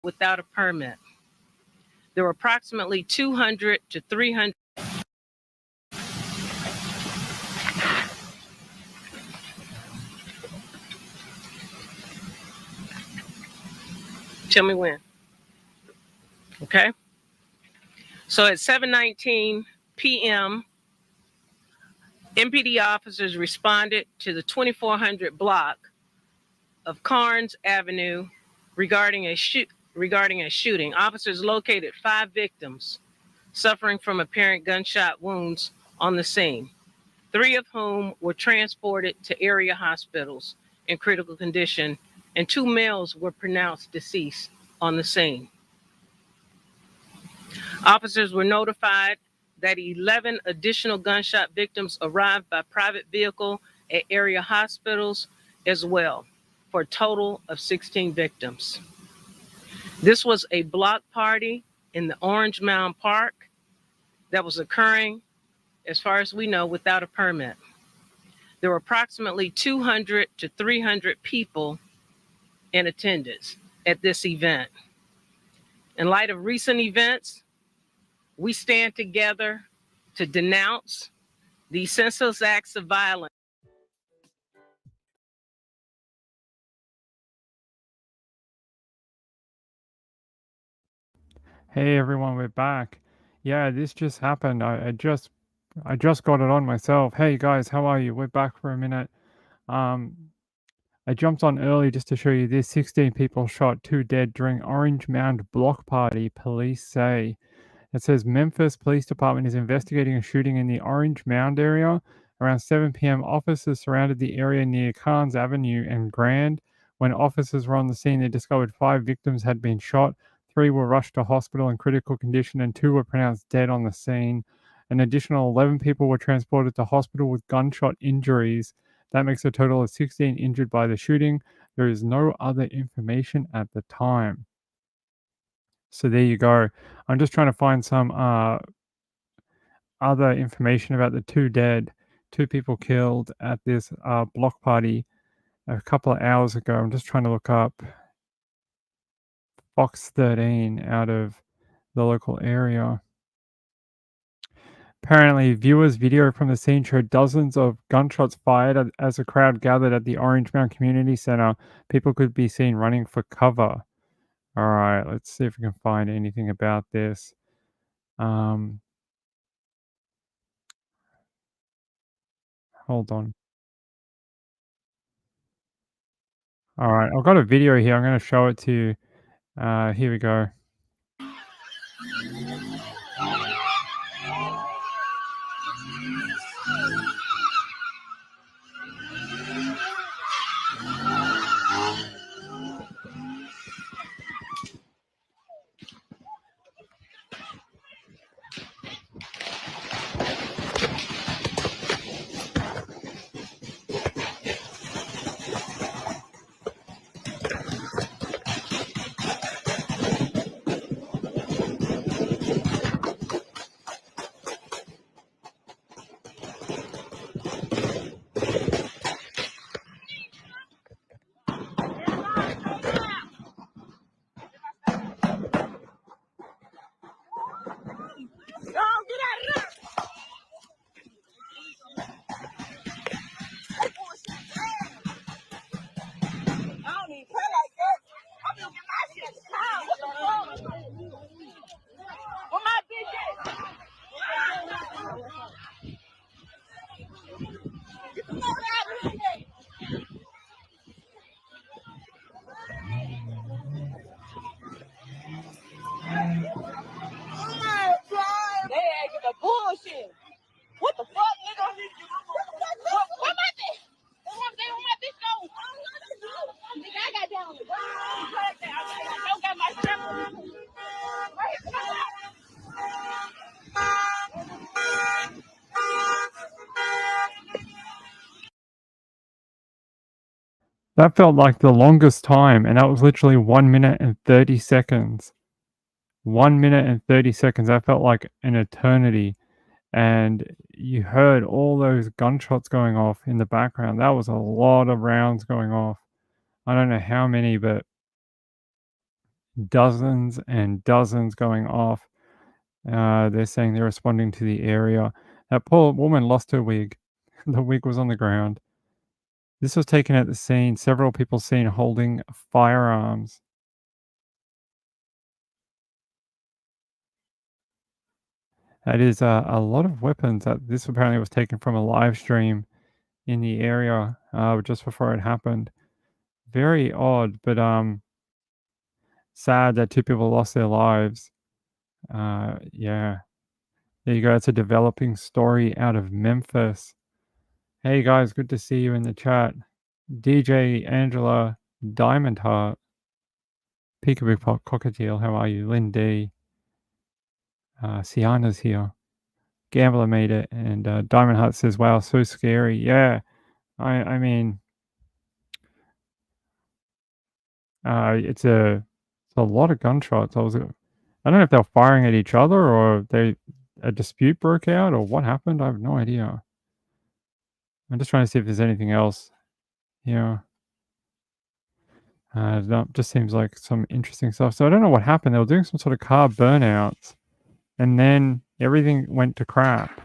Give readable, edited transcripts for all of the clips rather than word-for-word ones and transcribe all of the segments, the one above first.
without a permit. There were approximately 200 to 300. Tell me when. Okay. So at 7:19 p.m., MPD officers responded to the 2400 block of Carnes Avenue regarding a shooting. Officers located 5 victims suffering from apparent gunshot wounds on the scene, 3 of whom were transported to area hospitals in critical condition, and 2 males were pronounced deceased on the scene. Officers were notified that 11 additional gunshot victims arrived by private vehicle at area hospitals as well, for a total of 16 victims. This was a block party in the Orange Mound Park that was occurring, as far as we know, without a permit. There were approximately 200 to 300 people in attendance at this event. In light of recent events, we stand together to denounce these senseless acts of violence. Hey everyone, we're back. Yeah, this just happened. I just got it on myself. Hey guys, how are you? We're back for a minute. I jumped on early just to show you this. 16 people shot, 2 dead during Orange Mound block party, police say. It says Memphis Police Department is investigating a shooting in the Orange Mound area. Around 7 p.m., officers surrounded the area near Carnes Avenue and Grand. When officers were on the scene, they discovered 5 victims had been shot. 3 were rushed to hospital in critical condition and 2 were pronounced dead on the scene. An additional 11 people were transported to hospital with gunshot injuries. That makes a total of 16 injured by the shooting. There is no other information at the time. So there you go. I'm just trying to find some other information about the 2 dead, 2 people killed at this block party a couple of hours ago. I'm just trying to look up Fox 13 out of the local area. Apparently, viewers' video from the scene showed dozens of gunshots fired as a crowd gathered at the Orange Mound Community Center. People could be seen running for cover. All right, let's see if we can find anything about this. Hold on. All right, I've got a video here. I'm going to show it to you. Here we go. Bullshit. What the fuck, nigga? Where my bitch? Where my bitch go? Nigga, I got down. I don't got my strap. That felt like the longest time, and that was literally 1 minute and 30 seconds. 1 minute and 30 seconds. That felt like an eternity. And you heard all those gunshots going off in the background. That was a lot of rounds going off. I don't know how many, but dozens and dozens going off. They're saying they're responding to the area. That poor woman lost her wig. The wig was on the ground. This was taken at the scene. Several people seen holding firearms. That is a lot of weapons. That this apparently was taken from a live stream in the area just before it happened. Very odd, but sad that 2 people lost their lives. Yeah. There you go. It's a developing story out of Memphis. Hey guys, good to see you in the chat. DJ Angela Diamond Heart. Peekaboo Pop Cockatiel, how are you? Lynn D. Sienna's here. Gambler made it, and Diamond Heart says, "Wow, so scary." Yeah, I mean, it's a lot of gunshots. I don't know if they were firing at each other or a dispute broke out or what happened. I have no idea. I'm just trying to see if there's anything else. Yeah. No, just seems like some interesting stuff. So I don't know what happened. They were doing some sort of car burnouts, and then everything went to crap.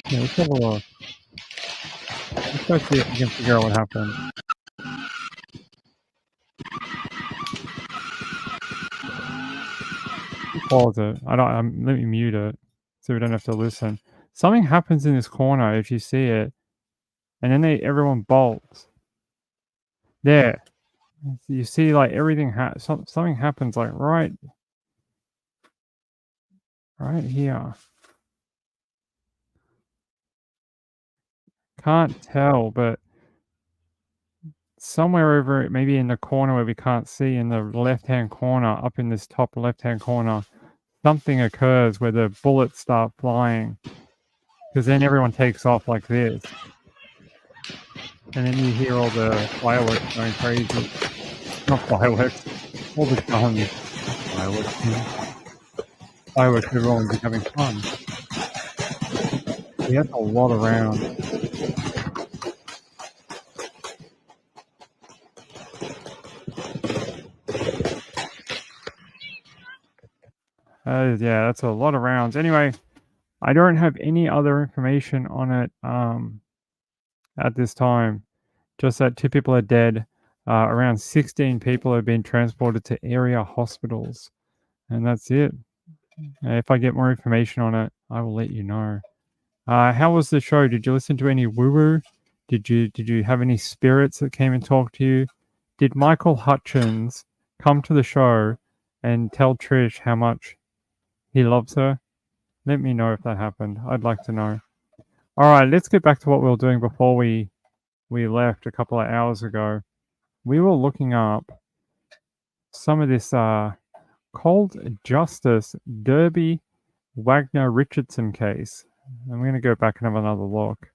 Yeah, let's have a look. Let's go see if we can figure out what happened. Pause it. Let me mute it so we don't have to listen. Something happens in this corner if you see it, and then everyone bolts. There. You see, like, everything something happens, like, right here. Can't tell, but somewhere over it, maybe in the corner where we can't see, in the left-hand corner, up in this top left-hand corner, something occurs where the bullets start flying. Because then everyone takes off like this. And then you hear all the fireworks going crazy. Not fireworks. All the guns. Fireworks, everyone's having fun. Yeah, that's a lot of rounds. Yeah, that's a lot of rounds. Anyway, I don't have any other information on it at this time. Just that 2 people are dead. Around 16 people have been transported to area hospitals. And that's it. If I get more information on it, I will let you know. How was the show? Did you listen to any woo-woo? Did you have any spirits that came and talked to you? Did Michael Hutchins come to the show and tell Trish how much he loves her? Let me know if that happened. I'd like to know. All right, let's get back to what we were doing before we left a couple of hours ago. We were looking up some of this Cold Justice Derby Wagner Richardson case. I'm going to go back and have another look.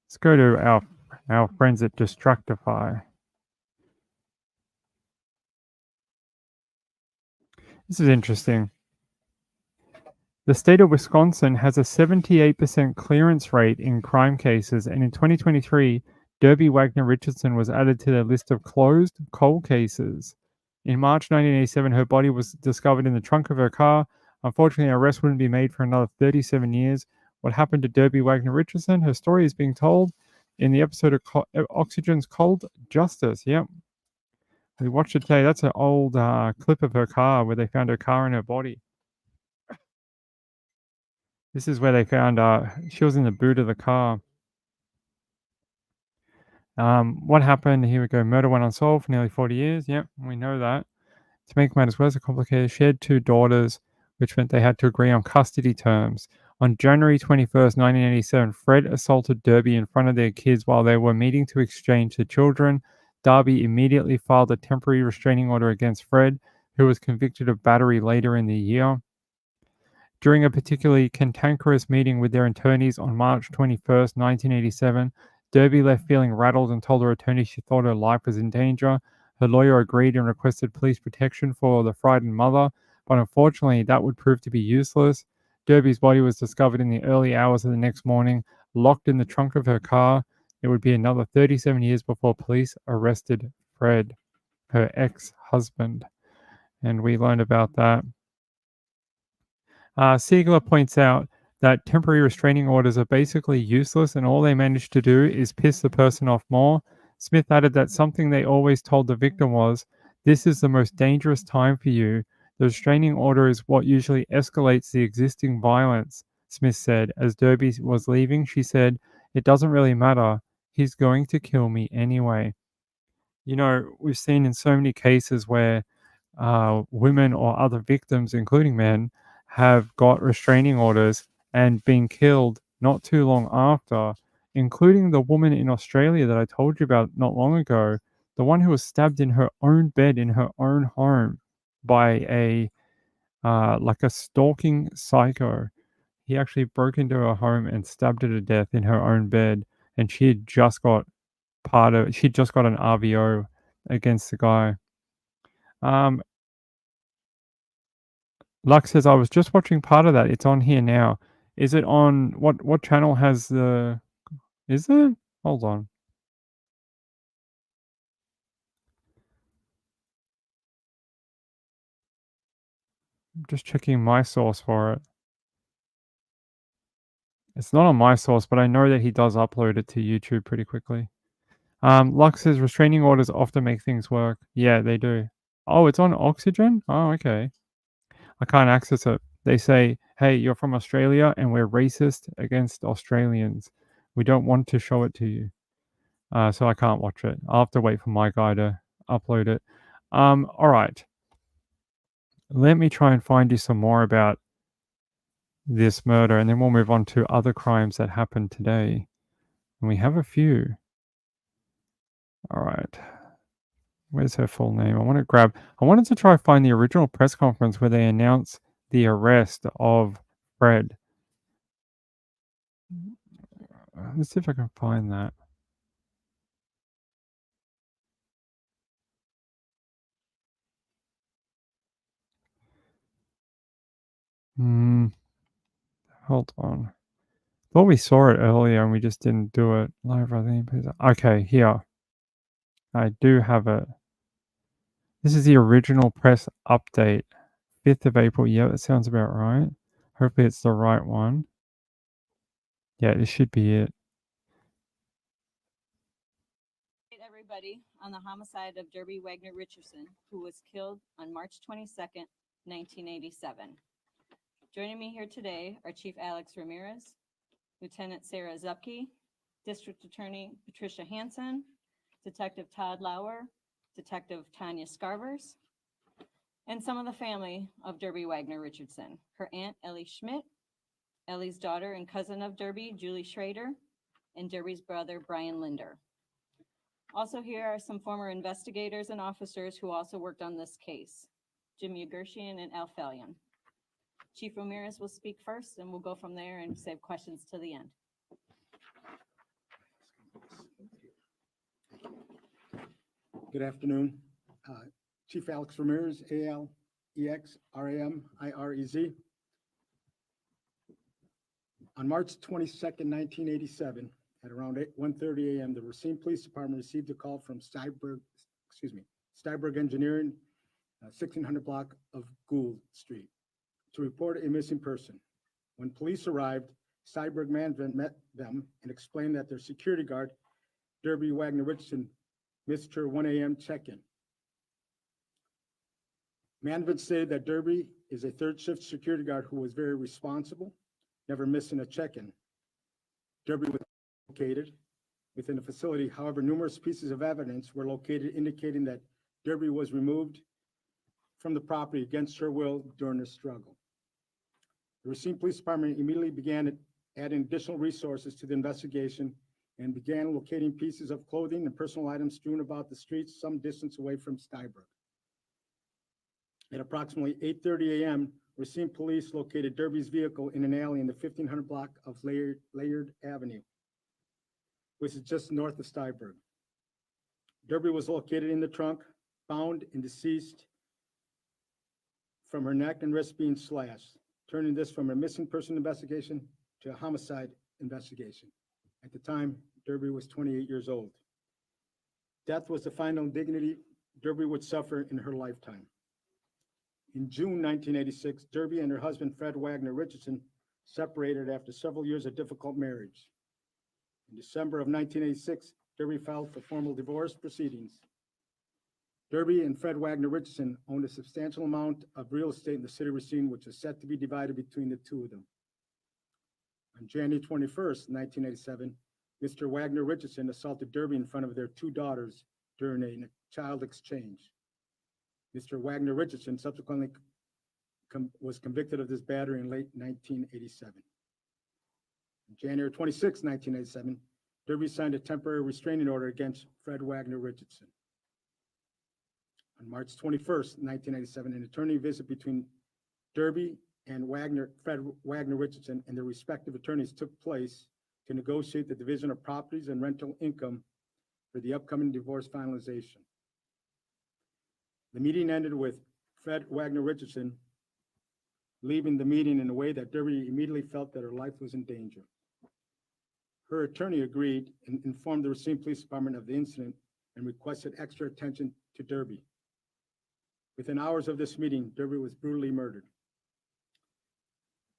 Let's go to our friends at Destructify. This is interesting. The state of Wisconsin has a 78% clearance rate in crime cases, and in 2023, Derby Wagner Richardson was added to their list of closed cold cases. In March 1987, her body was discovered in the trunk of her car. Unfortunately, an arrest wouldn't be made for another 37 years. What happened to Derby Wagner Richardson? Her story is being told in the episode of Oxygen's Cold Justice. Yep. We watched it today. That's an old clip of her car where they found her car in her body. This is where they found she was in the boot of the car. What happened? Here we go. Murder went unsolved for nearly 40 years. Yep, we know that. To make matters worse, it complicated. She had 2 daughters, which meant they had to agree on custody terms. On January 21st, 1987, Fred assaulted Derby in front of their kids while they were meeting to exchange the children. Darby immediately filed a temporary restraining order against Fred, who was convicted of battery later in the year. During a particularly cantankerous meeting with their attorneys on March 21st, 1987, Derby left feeling rattled and told her attorney she thought her life was in danger. Her lawyer agreed and requested police protection for the frightened mother, but unfortunately that would prove to be useless. Derby's body was discovered in the early hours of the next morning, locked in the trunk of her car. it would be another 37 years before police arrested Fred, her ex-husband. And we learned about that. Siegler points out that temporary restraining orders are basically useless and all they manage to do is piss the person off more. Smith added that something they always told the victim was, "This is the most dangerous time for you. The restraining order is what usually escalates the existing violence," Smith said. As Derby was leaving, she said, "It doesn't really matter. He's going to kill me anyway." You know, we've seen in so many cases where women or other victims, including men, have got restraining orders and been killed not too long after, including the woman in Australia that I told you about not long ago, the one who was stabbed in her own bed in her own home by a like a stalking psycho. He actually broke into her home and stabbed her to death in her own bed, and she had just got she'd just got an RVO against the guy. Lux says, I was just watching part of that. It's on here now. Is it on what channel has the is it? Hold on. I'm just checking my source for it. It's not on my source, but I know that he does upload it to YouTube pretty quickly. Lux says restraining orders often make things work. Yeah, they do. Oh, it's on Oxygen? Oh, okay. I can't access it. They say, hey, you're from Australia and we're racist against Australians. We don't want to show it to you. So I can't watch it. I'll have to wait for my guy to upload it. All right. Let me try and find you some more about this murder, and then we'll move on to other crimes that happened today. And we have a few. All right. Where's her full name? I wanted to try to find the original press conference where they announced the arrest of Fred. Let's see if I can find that. Hold on. Thought we saw it earlier and we just didn't do it live. Okay, here. I do have it. This is the original press update, 5th of April. Yeah, that sounds about right. Hopefully it's the right one. Yeah, this should be it. Everybody on the homicide of Derby Wagner Richardson, who was killed on March 22nd, 1987. Joining me here today are Chief Alex Ramirez, Lieutenant Sarah Zupke, District Attorney Patricia Hansen, Detective Todd Lauer, Detective Tanya Scarvers, and some of the family of Derby Wagner Richardson, her aunt Ellie Schmidt, Ellie's daughter and cousin of Derby, Julie Schrader, and Derby's brother, Brian Linder. Also here are some former investigators and officers who also worked on this case, Jim Ugershian and Al Fallion. Chief Ramirez will speak first, and we'll go from there and save questions to the end. Good afternoon. Chief Alex Ramirez, A-L-E-X-R-A-M-I-R-E-Z. On March 22nd, 1987, at around 1:30 a.m., the Racine Police Department received a call from Steinberg Engineering, 1600 block of Gould Street, to report a missing person. When police arrived, Steinberg management met them and explained that their security guard, Derby Wagner Richardson, missed her 1 a.m. check-in. Management stated that Derby is a third shift security guard who was very responsible, never missing a check-in. Derby was located within the facility. However, numerous pieces of evidence were located indicating that Derby was removed from the property against her will during the struggle. The Racine Police Department immediately began adding additional resources to the investigation and began locating pieces of clothing and personal items strewn about the streets some distance away from Steinberg. At approximately 8:30 a.m., Racine Police located Derby's vehicle in an alley in the 1500 block of Layard Avenue, which is just north of Steinberg. Derby was located in the trunk, bound and deceased from her neck and wrist being slashed, turning this from a missing person investigation to a homicide investigation. At the time, Derby was 28 years old. Death was the final indignity Derby would suffer in her lifetime. In June 1986, Derby and her husband, Fred Wagner Richardson, separated after several years of difficult marriage. In December of 1986, Derby filed for formal divorce proceedings. Derby and Fred Wagner Richardson owned a substantial amount of real estate in the city of Racine, which was set to be divided between the two of them. On January 21st, 1987, Mr. Wagner Richardson assaulted Derby in front of their two daughters during a child exchange. Mr. Wagner Richardson subsequently was convicted of this battery in late 1987. On January 26, 1987, Derby signed a temporary restraining order against Fred Wagner Richardson. On March 21st, 1987, an attorney visit between Derby and Fred Wagner Richardson and their respective attorneys took place to negotiate the division of properties and rental income for the upcoming divorce finalization. The meeting ended with Fred Wagner Richardson leaving the meeting in a way that Derby immediately felt that her life was in danger. Her attorney agreed and informed the Racine Police Department of the incident and requested extra attention to Derby. Within hours of this meeting, Derby was brutally murdered.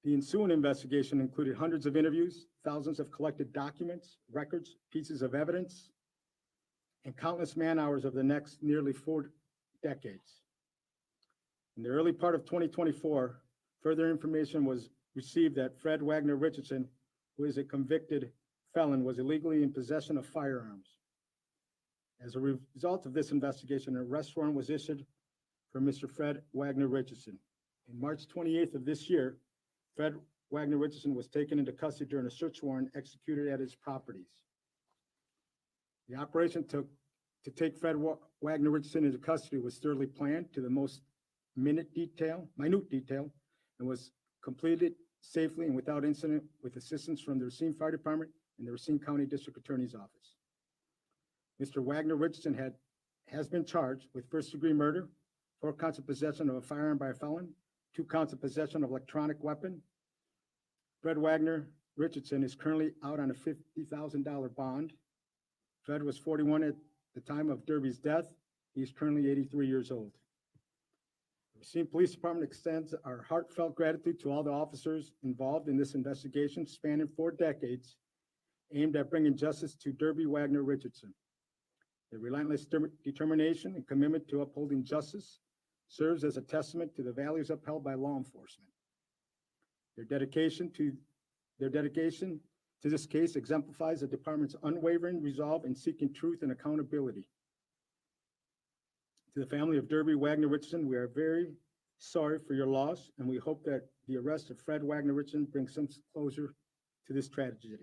The ensuing investigation included hundreds of interviews, thousands of collected documents, records, pieces of evidence, and countless man-hours of the next nearly 4 decades. In the early part of 2024, further information was received that Fred Wagner Richardson, who is a convicted felon, was illegally in possession of firearms. As a result of this investigation, an arrest warrant was issued for Mr. Fred Wagner Richardson. On March 28th of this year, Fred Wagner Richardson was taken into custody during a search warrant executed at his properties. The operation to take Fred Wagner Richardson into custody was thoroughly planned to the most minute detail, and was completed safely and without incident with assistance from the Racine Fire Department and the Racine County District Attorney's Office. Mr. Wagner Richardson has been charged with first-degree murder, 4 counts of possession of a firearm by a felon, 2 counts of possession of electronic weapon. Fred Wagner Richardson is currently out on a $50,000 bond. Fred was 41 at the time of Derby's death. He is currently 83 years old. The Racine Police Department extends our heartfelt gratitude to all the officers involved in this investigation spanning 4 decades, aimed at bringing justice to Derby Wagner Richardson. Their relentless determination and commitment to upholding justice serves as a testament to the values upheld by law enforcement. Their dedication to this case exemplifies the department's unwavering resolve in seeking truth and accountability. To the family of Derby Wagner Richardson, we are very sorry for your loss, and we hope that the arrest of Fred Wagner Richardson brings some closure to this tragedy.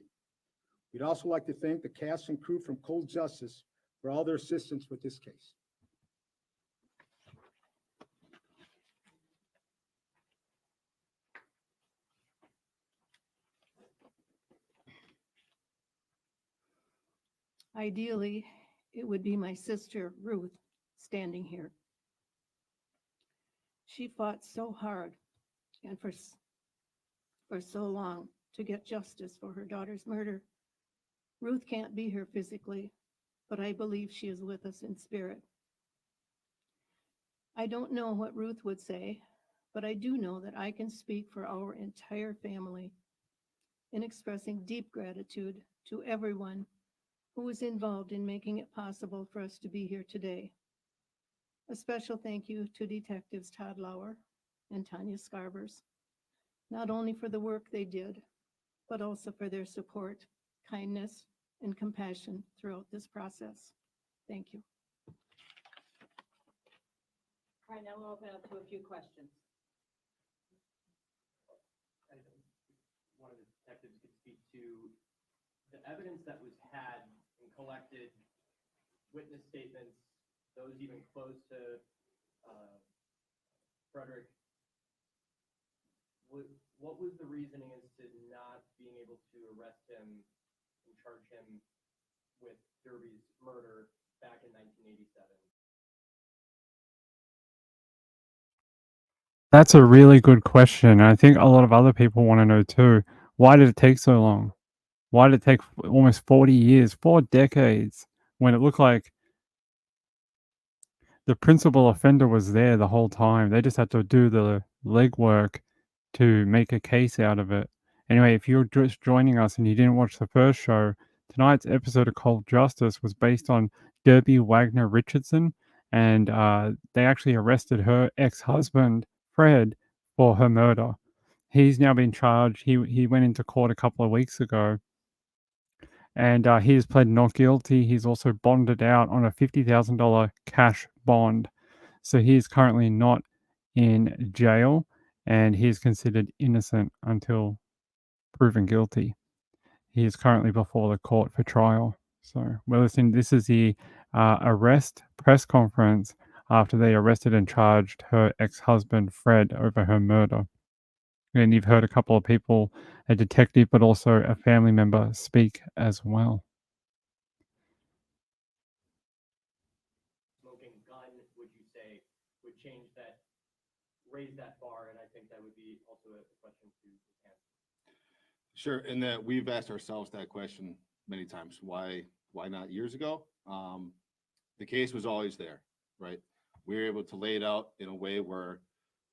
We'd also like to thank the cast and crew from Cold Justice for all their assistance with this case. Ideally, it would be my sister Ruth standing here. She fought so hard and for so long to get justice for her daughter's murder. Ruth can't be here physically, but I believe she is with us in spirit. I don't know what Ruth would say, but I do know that I can speak for our entire family in expressing deep gratitude to everyone who was involved in making it possible for us to be here today. A special thank you to Detectives Todd Lauer and Tanya Scarvers, not only for the work they did, but also for their support, kindness, and compassion throughout this process. Thank you. All right, now we'll open up to a few questions. One of the detectives could speak to the evidence that was had and collected, witness statements, those even close to Frederick. What was the reasoning as to not being able to arrest him and charge him with Derby's murder back in 1987? That's a really good question. I think a lot of other people want to know too. Why did it take so long? Why did it take almost 40 years, 4 decades, when it looked like the principal offender was there the whole time? They just had to do the legwork to make a case out of it. Anyway, if you're just joining us and you didn't watch the first show, tonight's episode of Cold Justice was based on Derby Wagner Richardson, and they actually arrested her ex-husband, Fred, for her murder. He's now been charged. He went into court a couple of weeks ago, and he has pled not guilty. He's also bonded out on a $50,000 cash bond. So he is currently not in jail, and he is considered innocent until proven guilty. He is currently before the court for trial. So we're listening. This is the arrest press conference after they arrested and charged her ex-husband, Fred, over her murder. And you've heard a couple of people, a detective, but also a family member, speak as well. Smoking gun, would you say, would change that, raise that bar? And I think that would be also a question to answer. Sure, and that we've asked ourselves that question many times. Why not years ago? The case was always there, right? We were able to lay it out in a way where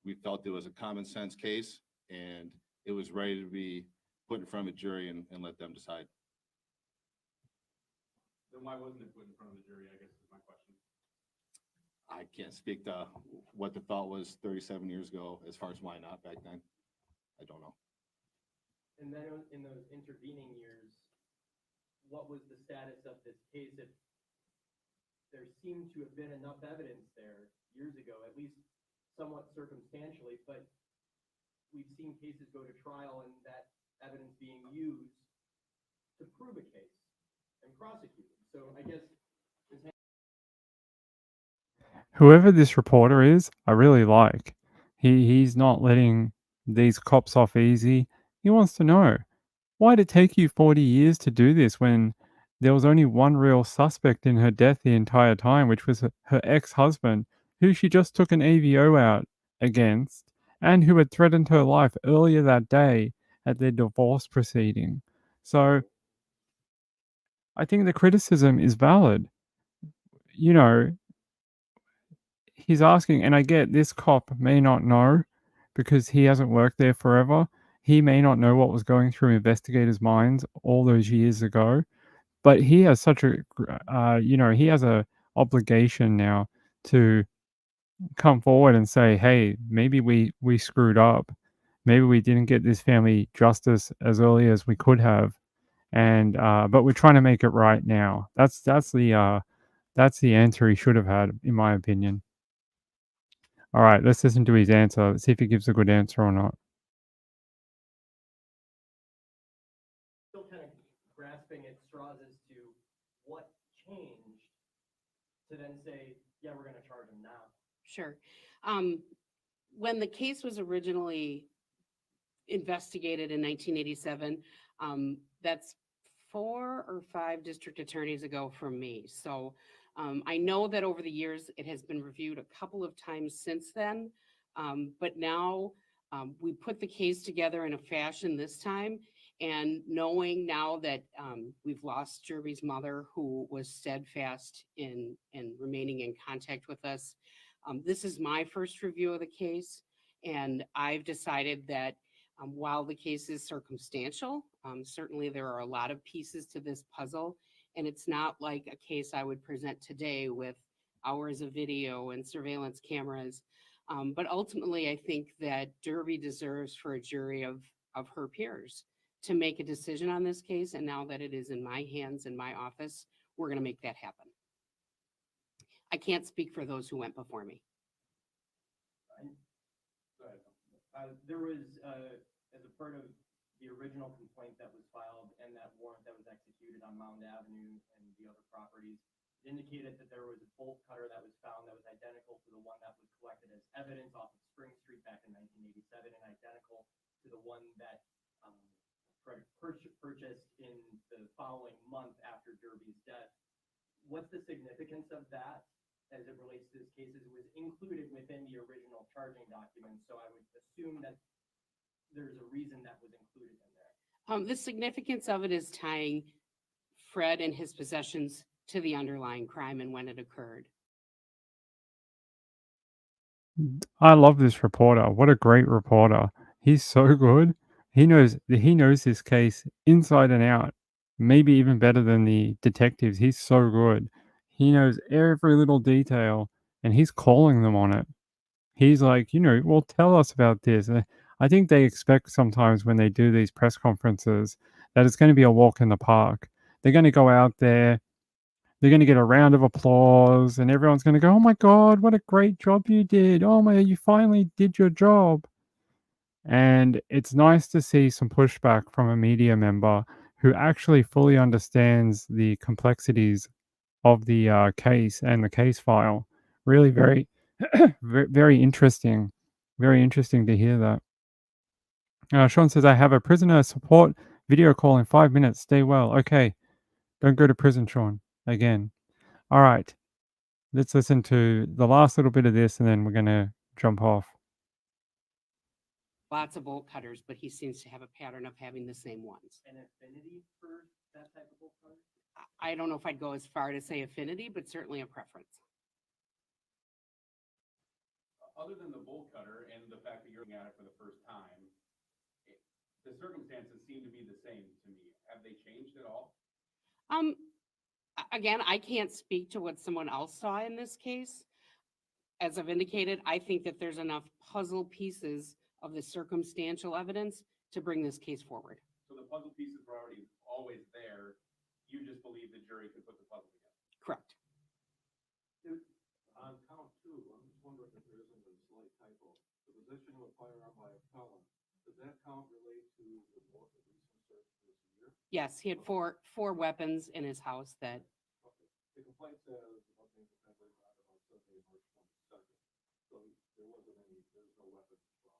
we felt it was a common sense case and it was ready to be put in front of a jury and let them decide. Then why wasn't it put in front of the jury, I guess is my question. I can't speak to what the thought was 37 years ago as far as why not back then. I don't know. And then in those intervening years, what was the status of this case? If there seemed to have been enough evidence there years ago, at least somewhat circumstantially, but we've seen cases go to trial and that evidence being used to prove a case and prosecute it. So I guess Whoever this reporter is, I really like. He's not letting these cops off easy. He wants to know, why did it take you 40 years to do this when there was only one real suspect in her death the entire time, which was her ex-husband, who she just took an AVO out against, and who had threatened her life earlier that day at their divorce proceeding. So I think the criticism is valid. You know, he's asking, and I get this cop may not know because he hasn't worked there forever. He may not know what was going through investigators' minds all those years ago, but he has such a, he has a obligation now to come forward and say, hey, maybe we screwed up. Maybe we didn't get this family justice as early as we could have, and but we're trying to make it right now. That's the answer he should have had, in my opinion. All right, let's listen to his answer. Let's see if he gives a good answer or not. still kind of grasping at straws as to what changed to then say, yeah, we're going to charge him now. Sure. When the case was originally investigated in 1987, that's 4 or 5 district attorneys ago from me. So I know that over the years, it has been reviewed a couple of times since then. But now we put the case together in a fashion this time. And knowing now that we've lost Jerby's mother, who was steadfast in remaining in contact with us, this is my first review of the case. And I've decided that while the case is circumstantial, certainly there are a lot of pieces to this puzzle. And it's not like a case I would present today with hours of video and surveillance cameras. But ultimately, I think that Derby deserves for a jury of her peers to make a decision on this case. And now that it is in my hands, in my office, we're going to make that happen. I can't speak for those who went before me. There was, as a part of the original complaint that was filed and that warrant that was executed on Mound Avenue and the other properties, it indicated that there was a bolt cutter that was found that was identical to the one that was collected as evidence off of Spring Street back in 1987 and identical to the one that Fred purchased in the following month after Derby's death. What's the significance of that as it relates to this case? It was included within the original charging document, so I would assume that there's a reason that was included in there. The significance of it is tying Fred and his possessions to the underlying crime and when it occurred. I love this reporter. What a great reporter. He's so good. He knows this case inside and out. Maybe even better than the detectives. He's so good. He knows every little detail and he's calling them on it. He's like, well, tell us about this. I think they expect sometimes when they do these press conferences that it's going to be a walk in the park. They're going to go out there, they're going to get a round of applause, and everyone's going to go, "Oh my God, what a great job you did. Oh my, you finally did your job." And it's nice to see some pushback from a media member who actually fully understands the complexities of the case and the case file. Really very, very interesting. Very interesting to hear that. Sean says, I have a prisoner support video call in 5 minutes. Stay well. Okay. Don't go to prison, Sean. Again. All right. Let's listen to the last little bit of this and then we're going to jump off. Lots of bolt cutters, but he seems to have a pattern of having the same ones. An affinity for that type of bolt cutter? I don't know if I'd go as far to say affinity, but certainly a preference. Other than the bolt cutter and the fact that you're looking at it for the first time, the circumstances seem to be the same to me. Have they changed at all? Again, I can't speak to what someone else saw in this case. As I've indicated, I think that there's enough puzzle pieces of the circumstantial evidence to bring this case forward. So the puzzle pieces were already always there. You just believe the jury could put the puzzle together. Correct. On count 2, I'm just wondering if there isn't a slight typo. The possession of a firearm by a felon, does that count relate to the more recent search this year? Yes, he had four weapons in his house that. Okay. The complaint says about being defended on about Sunday, March 22nd. So there's no weapons from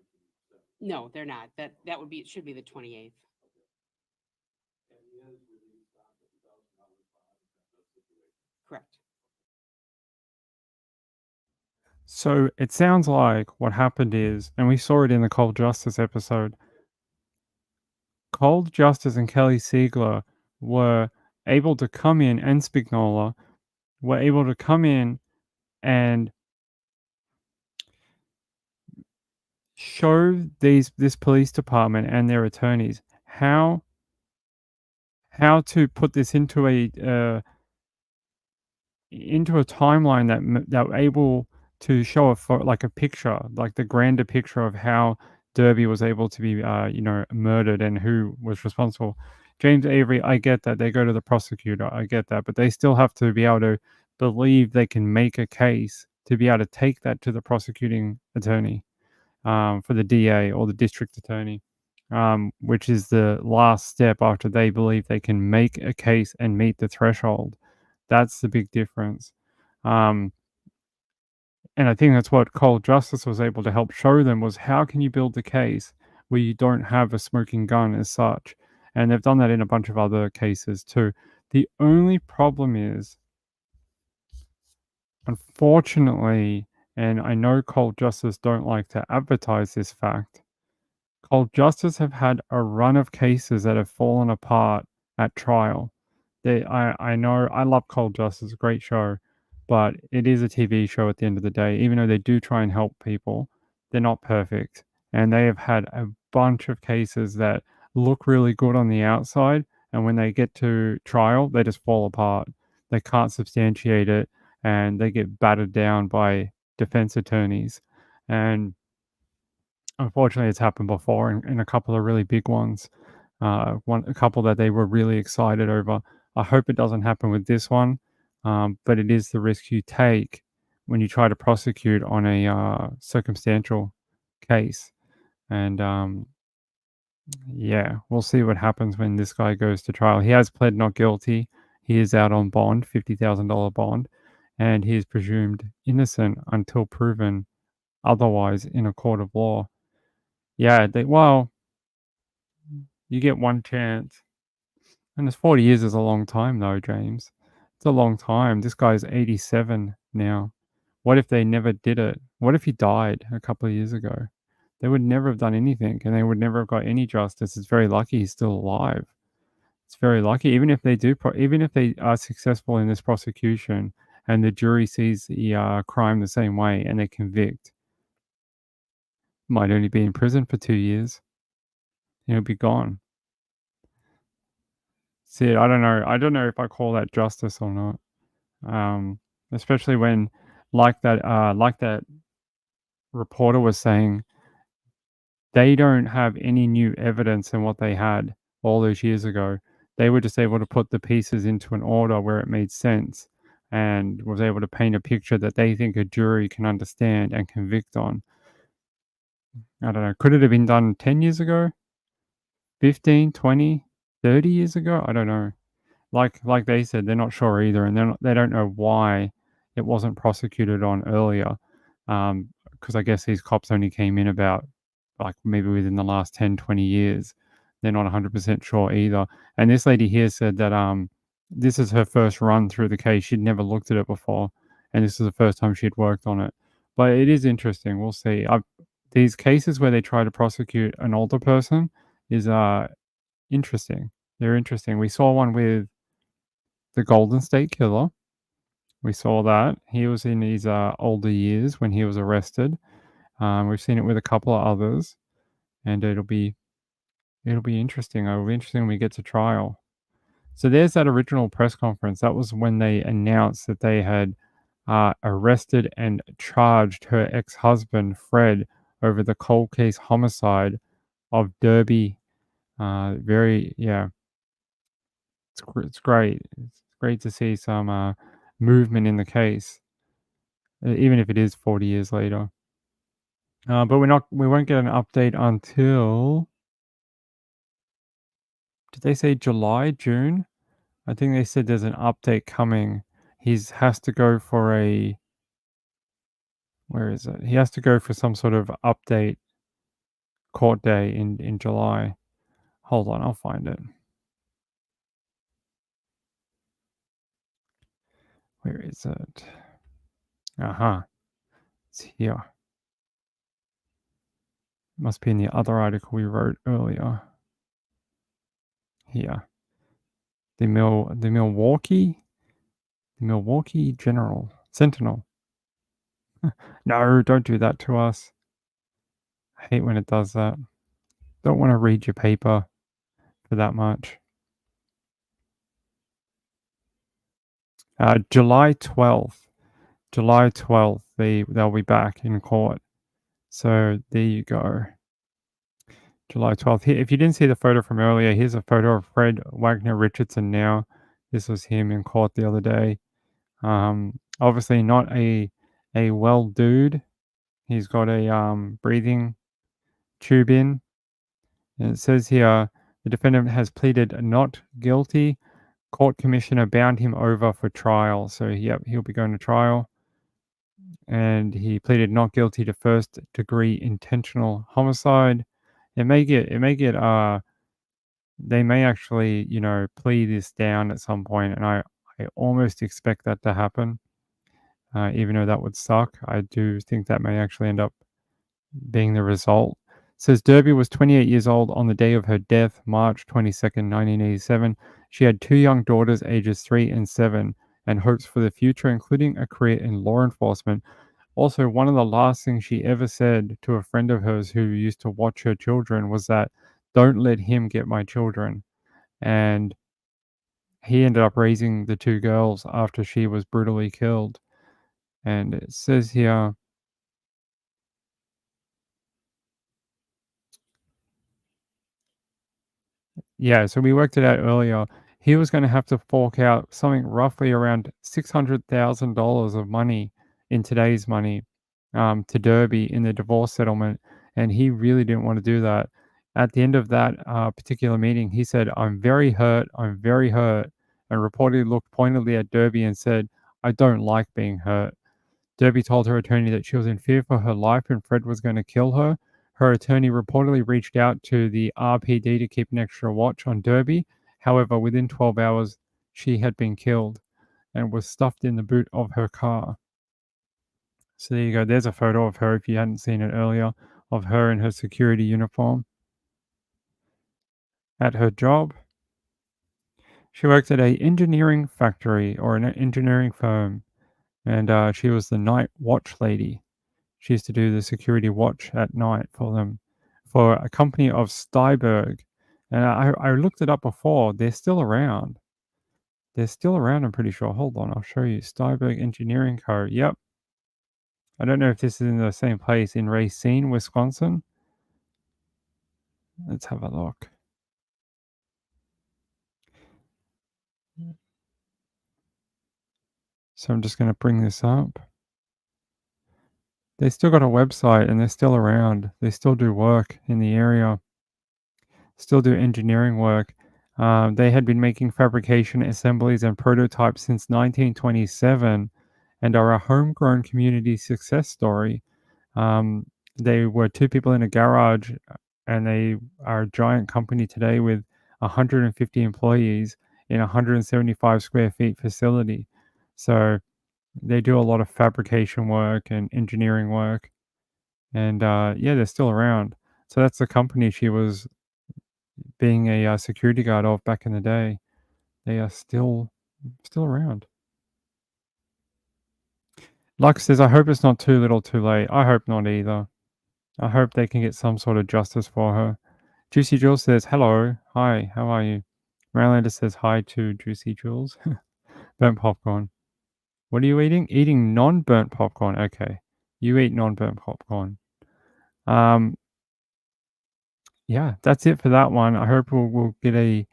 1987. No, they're not. That would be, it should be the 28th. Okay. And he is released on $50,000 bond in that situation. Correct. So it sounds like what happened is, and we saw it in the Cold Justice episode, Cold Justice and Kelly Siegler were able to come in, and Spignola were able to come in and show this police department and their attorneys how to put this into a timeline that were able to show a picture, like the grander picture of how Derby was able to be, murdered and who was responsible. James Avery, I get that they go to the prosecutor, I get that, but they still have to be able to believe they can make a case to be able to take that to the prosecuting attorney, for the DA or the district attorney, which is the last step after they believe they can make a case and meet the threshold. That's the big difference. And I think that's what Cold Justice was able to help show them, was how can you build a case where you don't have a smoking gun as such. And they've done that in a bunch of other cases too. The only problem is, unfortunately, and I know Cold Justice don't like to advertise this fact, Cold Justice have had a run of cases that have fallen apart at trial. I know, I love Cold Justice, a great show, but it is a TV show at the end of the day. Even though they do try and help people, they're not perfect. And they have had a bunch of cases that look really good on the outside, and when they get to trial, they just fall apart. They can't substantiate it, and they get battered down by defense attorneys. And unfortunately, it's happened before in a couple of really big ones. A couple that they were really excited over. I hope it doesn't happen with this one, but it is the risk you take when you try to prosecute on a circumstantial case. And yeah, we'll see what happens when this guy goes to trial. He has pled not guilty. He is out on bond, $50,000 bond, and he is presumed innocent until proven otherwise in a court of law. Yeah, you get one chance. And 40 years is a long time though, James. It's a long time. This guy's 87 now. What if they never did it? What if he died a couple of years ago? they would never have done anything, and they would never have got any justice. It's very lucky he's still alive. It's very lucky. Even if they do, even if they are successful in this prosecution, and the jury sees the crime the same way, and they convict, might only be in prison for 2 years. He'll be gone. See, I don't know. I don't know if I call that justice or not. Especially when, like that reporter was saying, they don't have any new evidence than what they had all those years ago. They were just able to put the pieces into an order where it made sense and was able to paint a picture that they think a jury can understand and convict on. I don't know. Could it have been done 10 years ago? 15, 20, 30 years ago? I don't know. Like they said, they're not sure either, and they don't know why it wasn't prosecuted on earlier. Because I guess these cops only came in about like maybe within the last 10, 20 years. They're not 100% sure either. And this lady here said that this is her first run through the case. She'd never looked at it before, and this is the first time she'd worked on it. But it is interesting. We'll see. These cases where they try to prosecute an older person is interesting. They're interesting. We saw one with the Golden State Killer. We saw that. He was in his older years when he was arrested. We've seen it with a couple of others, and it'll be interesting. It'll be interesting when we get to trial. So there's that original press conference. That was when they announced that they had arrested and charged her ex-husband, Fred, over the cold case homicide of Derby. It's great. It's great to see some movement in the case, even if it is 40 years later. But we won't get an update until, did they say July, June? I think they said there's an update coming. He has to go for where is it? He has to go for some sort of update court day in July. Hold on, I'll find it. Where is it? It's here. Must be in the other article we wrote earlier. Here. The Milwaukee General Sentinel. No, don't do that to us. I hate when it does that. Don't want to read your paper for that much. July 12th. July 12th, they'll be back in court. So there you go. July 12th. Here, if you didn't see the photo from earlier, here's a photo of Fred Wagner Richardson now. This was him in court the other day. Obviously not a well dude. He's got a breathing tube in. And it says here, the defendant has pleaded not guilty. Court commissioner bound him over for trial. So yep, he'll be going to trial. And he pleaded not guilty to first degree intentional homicide. They may actually, plea this down at some point, and I almost expect that to happen. Even though that would suck, I do think that may actually end up being the result. It says Derby was 28 years old on the day of her death, March 22nd, 1987. She had 2 young daughters, ages 3 and 7, and hopes for the future, including a career in law enforcement. Also, one of the last things she ever said to a friend of hers who used to watch her children was that, "Don't let him get my children." And he ended up raising the 2 girls after she was brutally killed. And it says here, yeah, so we worked it out earlier. He was going to have to fork out something roughly around $600,000 of money in today's money to Derby in the divorce settlement. And he really didn't want to do that. At the end of that particular meeting, he said, I'm very hurt, and reportedly looked pointedly at Derby and said, I don't like being hurt. Derby told her attorney that she was in fear for her life and Fred was going to kill her. Her attorney reportedly reached out to the RPD to keep an extra watch on Derby. However, within 12 hours, she had been killed and was stuffed in the boot of her car. So there you go. There's a photo of her if you hadn't seen it earlier. of her in her security uniform at her job. She worked at a engineering factory or an engineering firm, and she was the night watch lady. She used to do the security watch at night for them, for a company of Steiberg. And I looked it up before. They're still around. They're still around, I'm pretty sure. Hold on, I'll show you. Steiberg Engineering Co. Yep. I don't know if this is in the same place in Racine, Wisconsin. Let's have a look. So I'm just going to bring this up. They still got a website and they're still around. They still do work in the area, still do engineering work. They had been making fabrication assemblies and prototypes since 1927 and are a homegrown community success story. They were two people in a garage, and they are a giant company today with 150 employees in a 175 square feet facility. So they do a lot of fabrication work and engineering work. And yeah, they're still around. So that's the company she was being a security guard of back in the day. They are still around. Lux says, I hope it's not too little too late. I hope not either. I hope they can get some sort of justice for her. Juicy Jules says, hello. Hi, how are you? Marilander says hi to Juicy Jules. Burnt popcorn. What are you eating? Eating non-burnt popcorn. Okay. You eat non-burnt popcorn. Yeah, that's it for that one. I hope we'll get a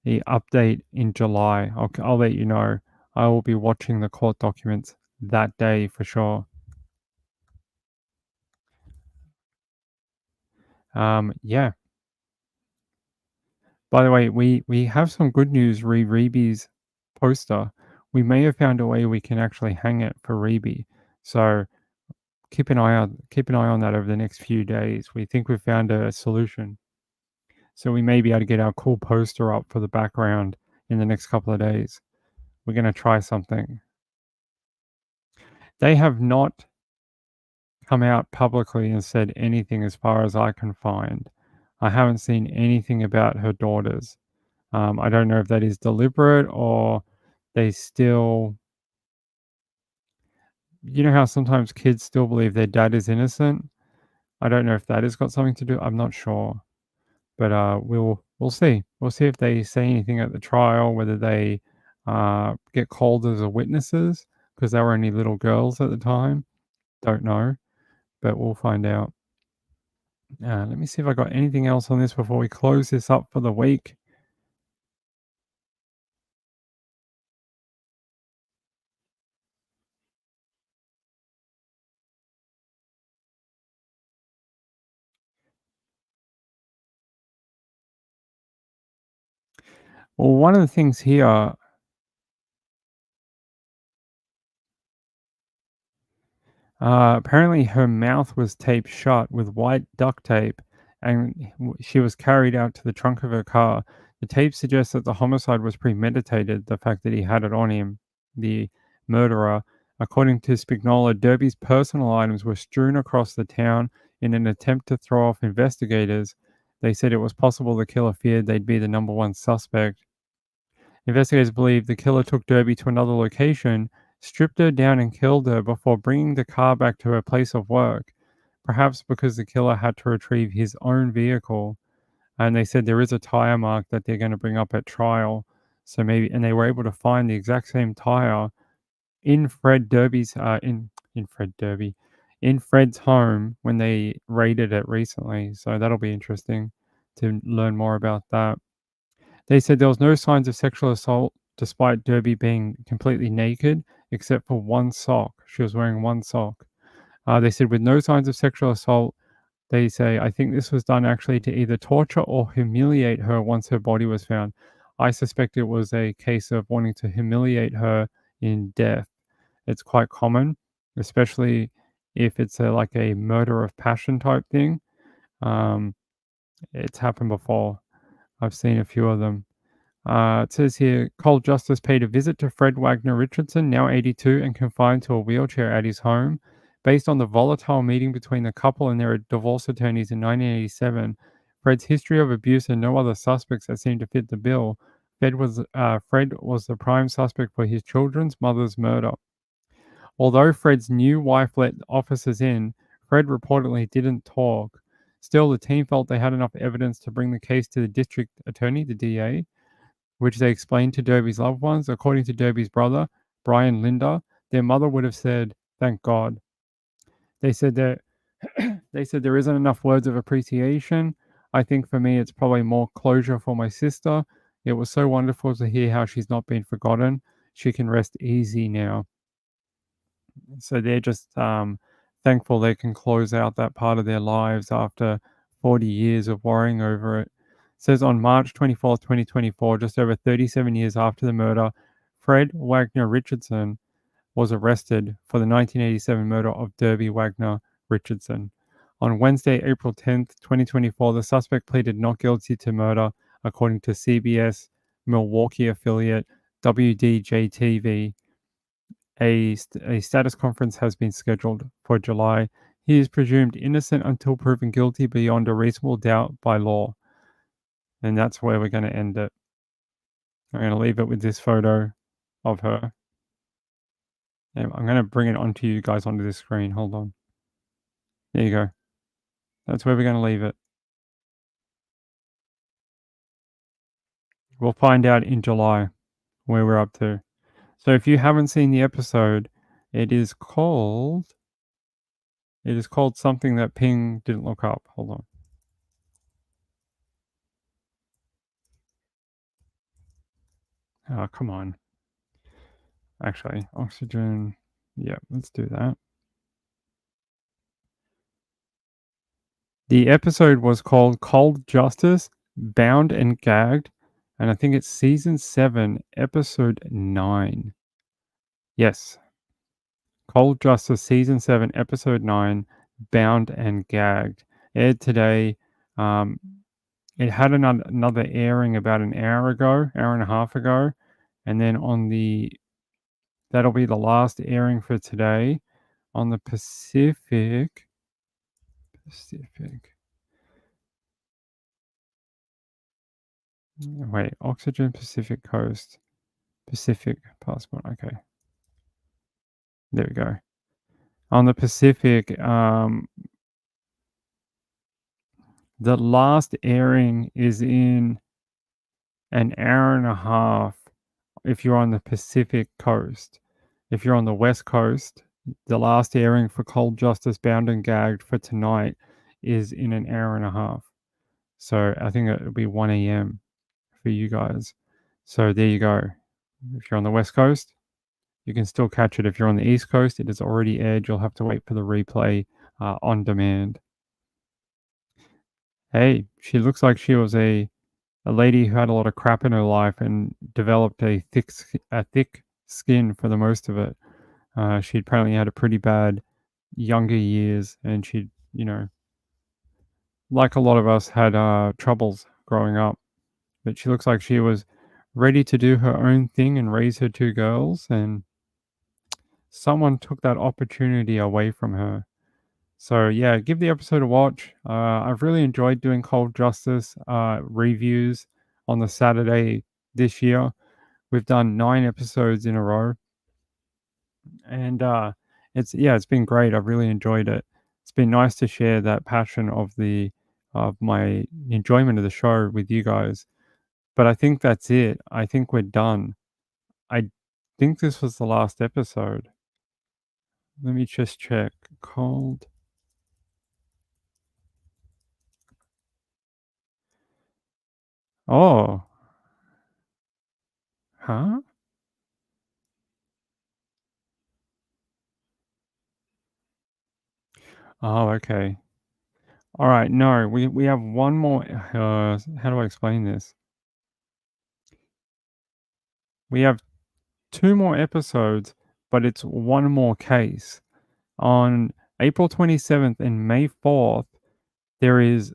update in July. I'll let you know. I will be watching the court documents that day for sure. Yeah. By the way, we have some good news re Reeby's poster. We may have found a way we can actually hang it for Reeby. So keep an eye on that over the next few days. We think we've found a solution. So we may be able to get our cool poster up for the background in the next couple of days. We're going to try something. They have not come out publicly and said anything as far as I can find. I haven't seen anything about her daughters. I don't know if that is deliberate or they still... You know how sometimes kids still believe their dad is innocent? I don't know if that has got something to do. I'm not sure. But we'll see. We'll see if they say anything at the trial, whether they get called as witnesses, because they were only little girls at the time. Don't know, but we'll find out. Let me see if I got anything else on this before we close this up for the week. Well, one of the things here, apparently her mouth was taped shut with white duct tape, and she was carried out to the trunk of her car. The tape suggests that the homicide was premeditated, the fact that he had it on him, the murderer. According to Spignola, Derby's personal items were strewn across the town in an attempt to throw off investigators. They said it was possible the killer feared they'd be the number one suspect. Investigators believe the killer took Derby to another location, stripped her down and killed her before bringing the car back to her place of work, perhaps because the killer had to retrieve his own vehicle. And they said there is a tire mark that they're going to bring up at trial. So maybe, and they were able to find the exact same tire in Fred Derby's, in Fred's home when they raided it recently. So that'll be interesting to learn more about that. They said there was no signs of sexual assault despite Derby being completely naked except for one sock. She was wearing one sock. They said with no signs of sexual assault, they say, I think this was done actually to either torture or humiliate her once her body was found. I suspect it was a case of wanting to humiliate her in death. It's quite common, especially if it's like a murder of passion type thing. It's happened before. I've seen a few of them. It says here, Cold Justice paid a visit to Fred Wagner Richardson, now 82 and confined to a wheelchair at his home. Based on the volatile meeting between the couple and their divorce attorneys in 1987, Fred's history of abuse and no other suspects that seemed to fit the bill, Fred was the prime suspect for his children's mother's murder. Although Fred's new wife let officers in, Fred reportedly didn't talk. Still, the team felt they had enough evidence to bring the case to the district attorney, the DA, which they explained to Derby's loved ones. According to Derby's brother, Brian Linder, their mother would have said, "Thank God." They said that they said there isn't enough words of appreciation. I think for me, it's probably more closure for my sister. It was so wonderful to hear how she's not been forgotten. She can rest easy now. So they're just thankful they can close out that part of their lives after 40 years of worrying over it. It says on March 24th, 2024, just over 37 years after the murder, Fred Wagner Richardson was arrested for the 1987 murder of Derby Wagner Richardson. On Wednesday, April 10th, 2024, the suspect pleaded not guilty to murder, according to CBS Milwaukee affiliate WDJTV. A status conference has been scheduled for July. He is presumed innocent until proven guilty beyond a reasonable doubt by law. And that's where we're going to end it. I'm going to leave it with this photo of her. And I'm going to bring it onto you guys onto the screen. Hold on. There you go. That's where we're going to leave it. We'll find out in July where we're up to. So if you haven't seen the episode, it is called something that Ping didn't look up. Hold on. Oh, come on. Actually, Oxygen. Yeah, let's do that. The episode was called Cold Justice, Bound and Gagged, and I think it's season 7, episode 9. Yes. Cold Justice, season 7, episode 9, Bound and Gagged. Aired today. It had another airing about an hour and a half ago. And then that'll be the last airing for today on the Pacific. Wait, Oxygen Pacific Coast. Pacific Passport. Okay. There we go. On the Pacific, the last airing is in an hour and a half if you're on the Pacific Coast. If you're on the West Coast, the last airing for Cold Justice, Bound and Gagged for tonight is in an hour and a half. So I think it'll be 1 a.m. for you guys. So there you go. If you're on the West Coast, you can still catch it. If you're on the East Coast, it is already aired. You'll have to wait for the replay on demand. Hey, she looks like she was a lady who had a lot of crap in her life and developed a thick skin for the most of it. She apparently had a pretty bad younger years, and she, like a lot of us, had troubles growing up. But she looks like she was ready to do her own thing and raise her 2 girls, and someone took that opportunity away from her. So yeah, give the episode a watch. I've really enjoyed doing Cold Justice reviews on the Saturday this year. We've done 9 episodes in a row, and it's been great. I've really enjoyed it. It's been nice to share that passion of my enjoyment of the show with you guys. But I think that's it. I think we're done. I think this was the last episode. Let me just check. Cold. Oh. Huh? Oh, okay. All right. No, we have one more. How do I explain this? We have 2 more episodes, but it's one more case. On April 27th and May 4th, there is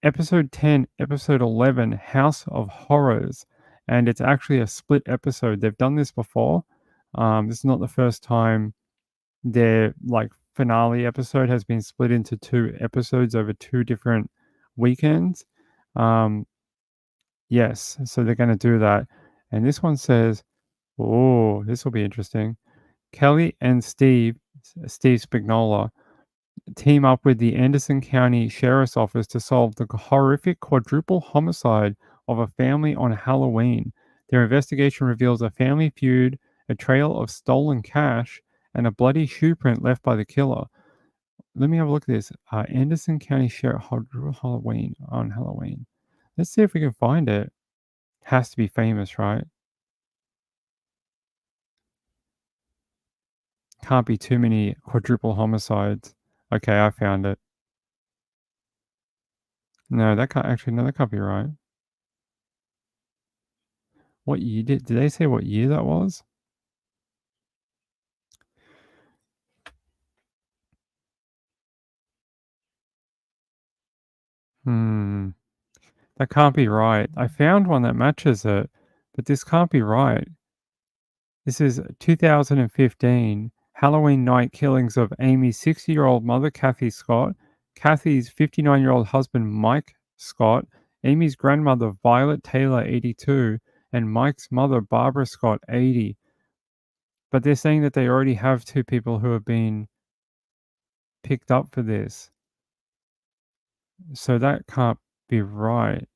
episode 10, episode 11, House of Horrors, and it's actually a split episode. They've done this before. This is not the first time they're like finale episode has been split into 2 episodes over 2 different weekends. Yes, so they're going to do that. And this one says, oh, this will be interesting. Kelly and Steve Spagnola, team up with the Anderson County Sheriff's Office to solve the horrific quadruple homicide of a family on Halloween. Their investigation reveals a family feud, a trail of stolen cash, and a bloody shoe print left by the killer. Let me have a look at this. Anderson County Sheriff Halloween on Halloween. Let's see if we can find it. Has to be famous, right? Can't be too many quadruple homicides. Okay, I found it. No, that can't be right. What year did they say what year that was? That can't be right. I found one that matches it, but this can't be right. This is 2015 Halloween night killings of Amy's 60-year-old mother, Kathy Scott, Kathy's 59-year-old husband, Mike Scott, Amy's grandmother, Violet Taylor, 82, and Mike's mother, Barbara Scott, 80. But they're saying that they already have 2 people who have been picked up for this. So that can't be right.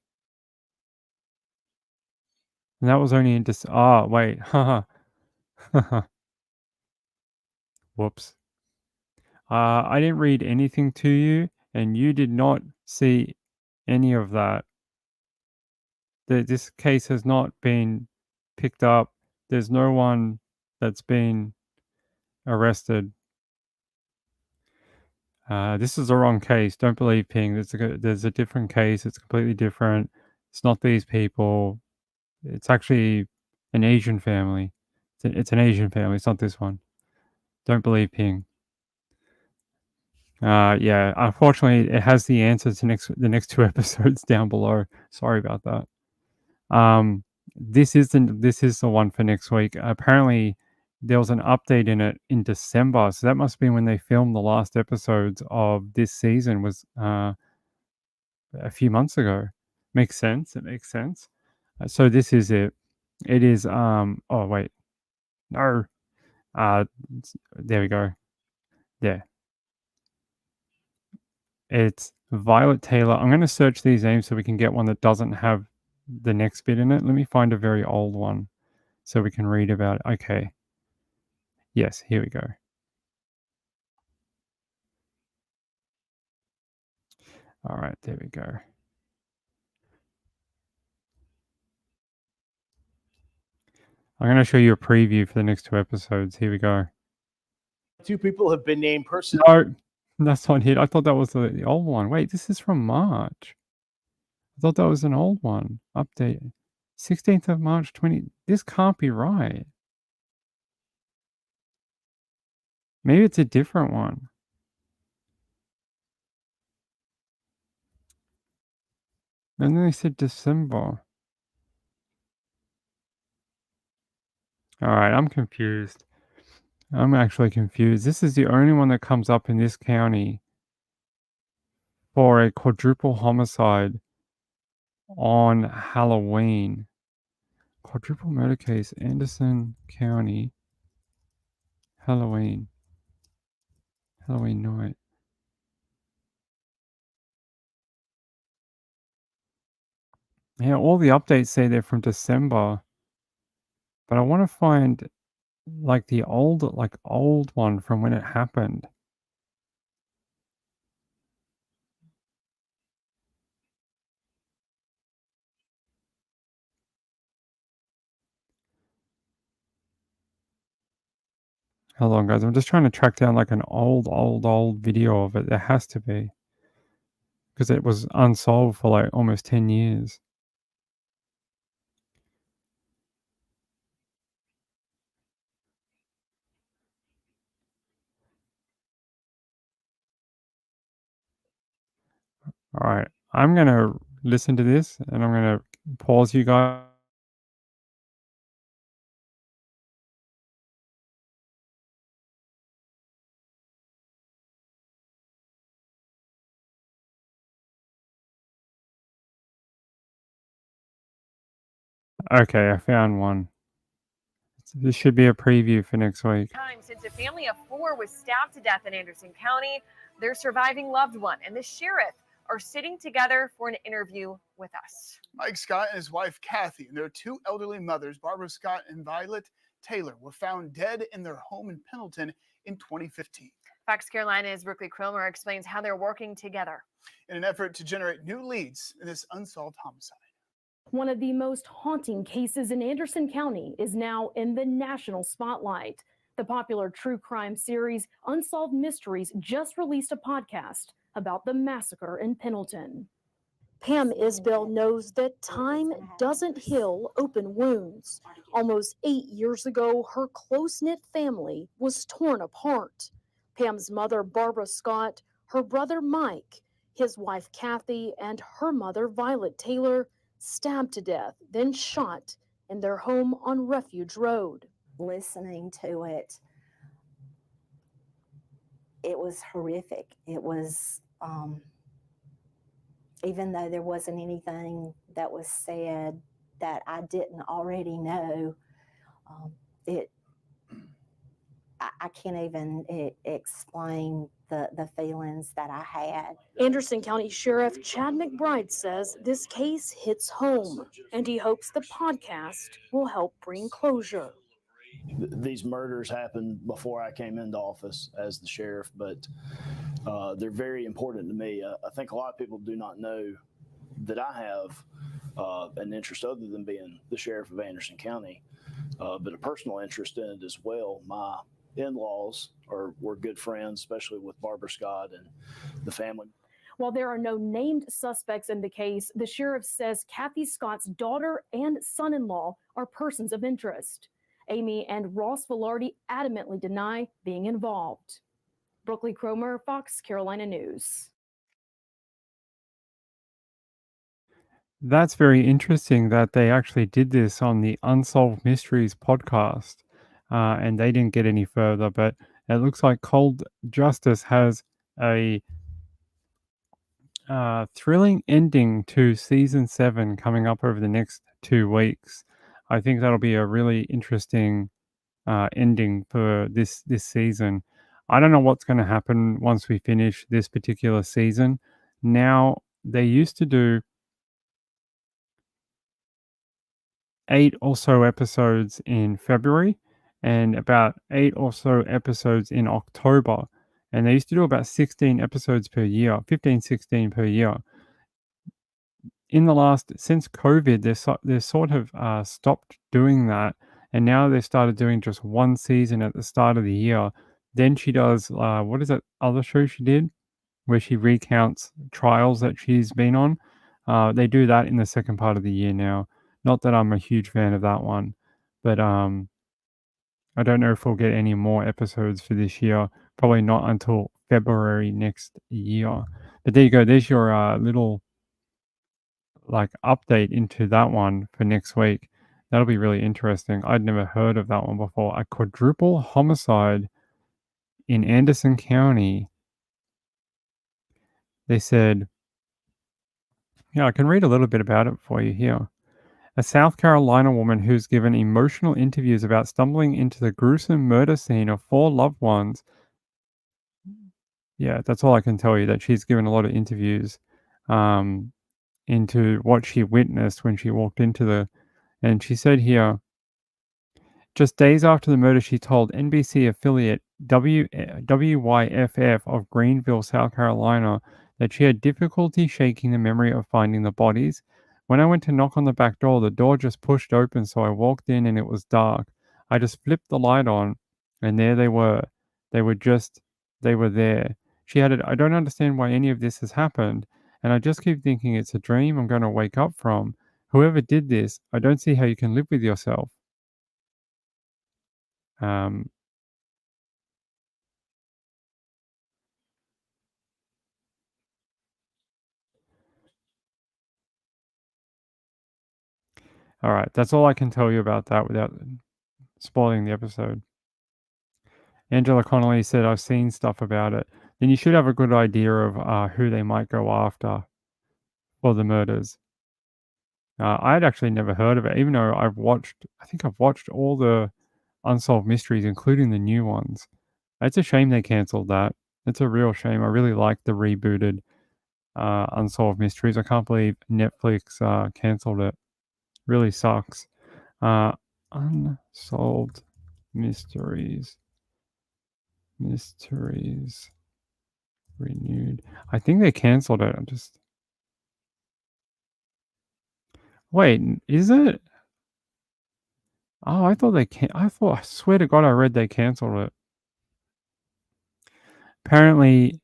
And that was only in wait. Haha. Whoops. I didn't read anything to you, and you did not see any of that. This case has not been picked up. There's no one that's been arrested. This is the wrong case. Don't believe Ping. There's a different case. It's completely different. It's not these people. It's actually an Asian family. It's an Asian family. It's not this one. Don't believe Ping. Yeah, unfortunately, it has the answer to the next 2 episodes down below. Sorry about that. This is the one for next week. Apparently, there was an update in it in December, so that must be when they filmed the last episodes of this season. Was a few months ago. Makes sense. It makes sense. So this is it. It is. Oh wait, no. There we go. Yeah. It's Violet Taylor. I'm going to search these names so we can get one that doesn't have the next bit in it. Let me find a very old one so we can read about it. Okay. Yes, here we go. All right, there we go. I'm going to show you a preview for the next 2 episodes. Here we go. 2 people have been named personally. No, that's not it. I thought that was the old one. Wait, this is from March. I thought that was an old one. Update. 16th of March 20. This can't be right. Maybe it's a different one. And then they said December. All right, I'm confused. I'm actually confused. This is the only one that comes up in this county for a quadruple homicide on Halloween. Quadruple murder case, Anderson County, Halloween night. Yeah, all the updates say they're from December, but I want to find like the old one from when it happened. Hold on, guys. I'm just trying to track down like an old video of it. There has to be, because it was unsolved for like almost 10 years. All right, I'm gonna listen to this and I'm gonna pause you guys. Okay, I found one. This should be a preview for next week. Time since a family of 4 was stabbed to death in Anderson County, their surviving loved one and the sheriff are sitting together for an interview with us. Mike Scott and his wife Kathy and their 2 elderly mothers, Barbara Scott and Violet Taylor, were found dead in their home in Pendleton in 2015. Fox Carolina's Brooklyn Cromer explains how they're working together in an effort to generate new leads in this unsolved homicide. One of the most haunting cases in Anderson County is now in the national spotlight. The popular true crime series Unsolved Mysteries just released a podcast about the massacre in Pendleton. Pam Isbell knows that time doesn't heal open wounds. Almost 8 years ago, her close-knit family was torn apart. Pam's mother, Barbara Scott, her brother Mike, his wife Kathy, and her mother, Violet Taylor, stabbed to death, then shot in their home on Refuge Road. Listening to it, it was horrific. It was, even though there wasn't anything that was said that I didn't already know, I can't even explain the feelings that I had. Anderson County Sheriff Chad McBride says this case hits home, and he hopes the podcast will help bring closure. These murders happened before I came into office as the sheriff, but they're very important to me. I think a lot of people do not know that I have an interest other than being the sheriff of Anderson County, but a personal interest in it as well. My in-laws were good friends, especially with Barbara Scott and the family. While there are no named suspects in the case, the sheriff says Kathy Scott's daughter and son-in-law are persons of interest. Amy and Ross Velarde adamantly deny being involved. Brooklyn Cromer, Fox Carolina News. That's very interesting that they actually did this on the Unsolved Mysteries podcast, and they didn't get any further, but it looks like Cold Justice has a thrilling ending to season 7 coming up over the next 2 weeks. I think that'll be a really interesting ending for this season. I don't know what's going to happen once we finish this particular season. Now, they used to do 8 or so episodes in February and about 8 or so episodes in October. And they used to do about 16 episodes per year, 15, 16 per year. Since COVID, they're sort of stopped doing that. And now they've started doing just one season at the start of the year. Then she does, what is that other show she did? Where she recounts trials that she's been on. They do that in the second part of the year now. Not that I'm a huge fan of that one. But I don't know if we'll get any more episodes for this year. Probably not until February next year. But there you go. There's your little update into that one for next week. That'll be really interesting. I'd never heard of that one before. A quadruple homicide in Anderson County. They said, yeah, I can read a little bit about it for you here. A South Carolina woman who's given emotional interviews about stumbling into the gruesome murder scene of 4 loved ones. Yeah, that's all I can tell you, that she's given a lot of interviews into what she witnessed when she walked into and she said here, just days after the murder, she told NBC affiliate WYFF of Greenville, South Carolina, that she had difficulty shaking the memory of finding the bodies. When I went to knock on the back door, the door just pushed open, so I walked in and it was dark. I just flipped the light on, and there they were. They were there. She added, I don't understand why any of this has happened, and I just keep thinking it's a dream I'm going to wake up from. Whoever did this, I don't see how you can live with yourself. All right, that's all I can tell you about that without spoiling the episode. Angela Connolly said, I've seen stuff about it. Then you should have a good idea of who they might go after for the murders. I had actually never heard of it, even though I think I've watched all the Unsolved Mysteries, including the new ones. It's a shame they cancelled that. It's a real shame. I really like the rebooted Unsolved Mysteries. I can't believe Netflix cancelled it. Really sucks. Unsolved Mysteries. Mysteries renewed. I think they cancelled it. Wait, is it? Oh, I thought I swear to God, I read they cancelled it. Apparently,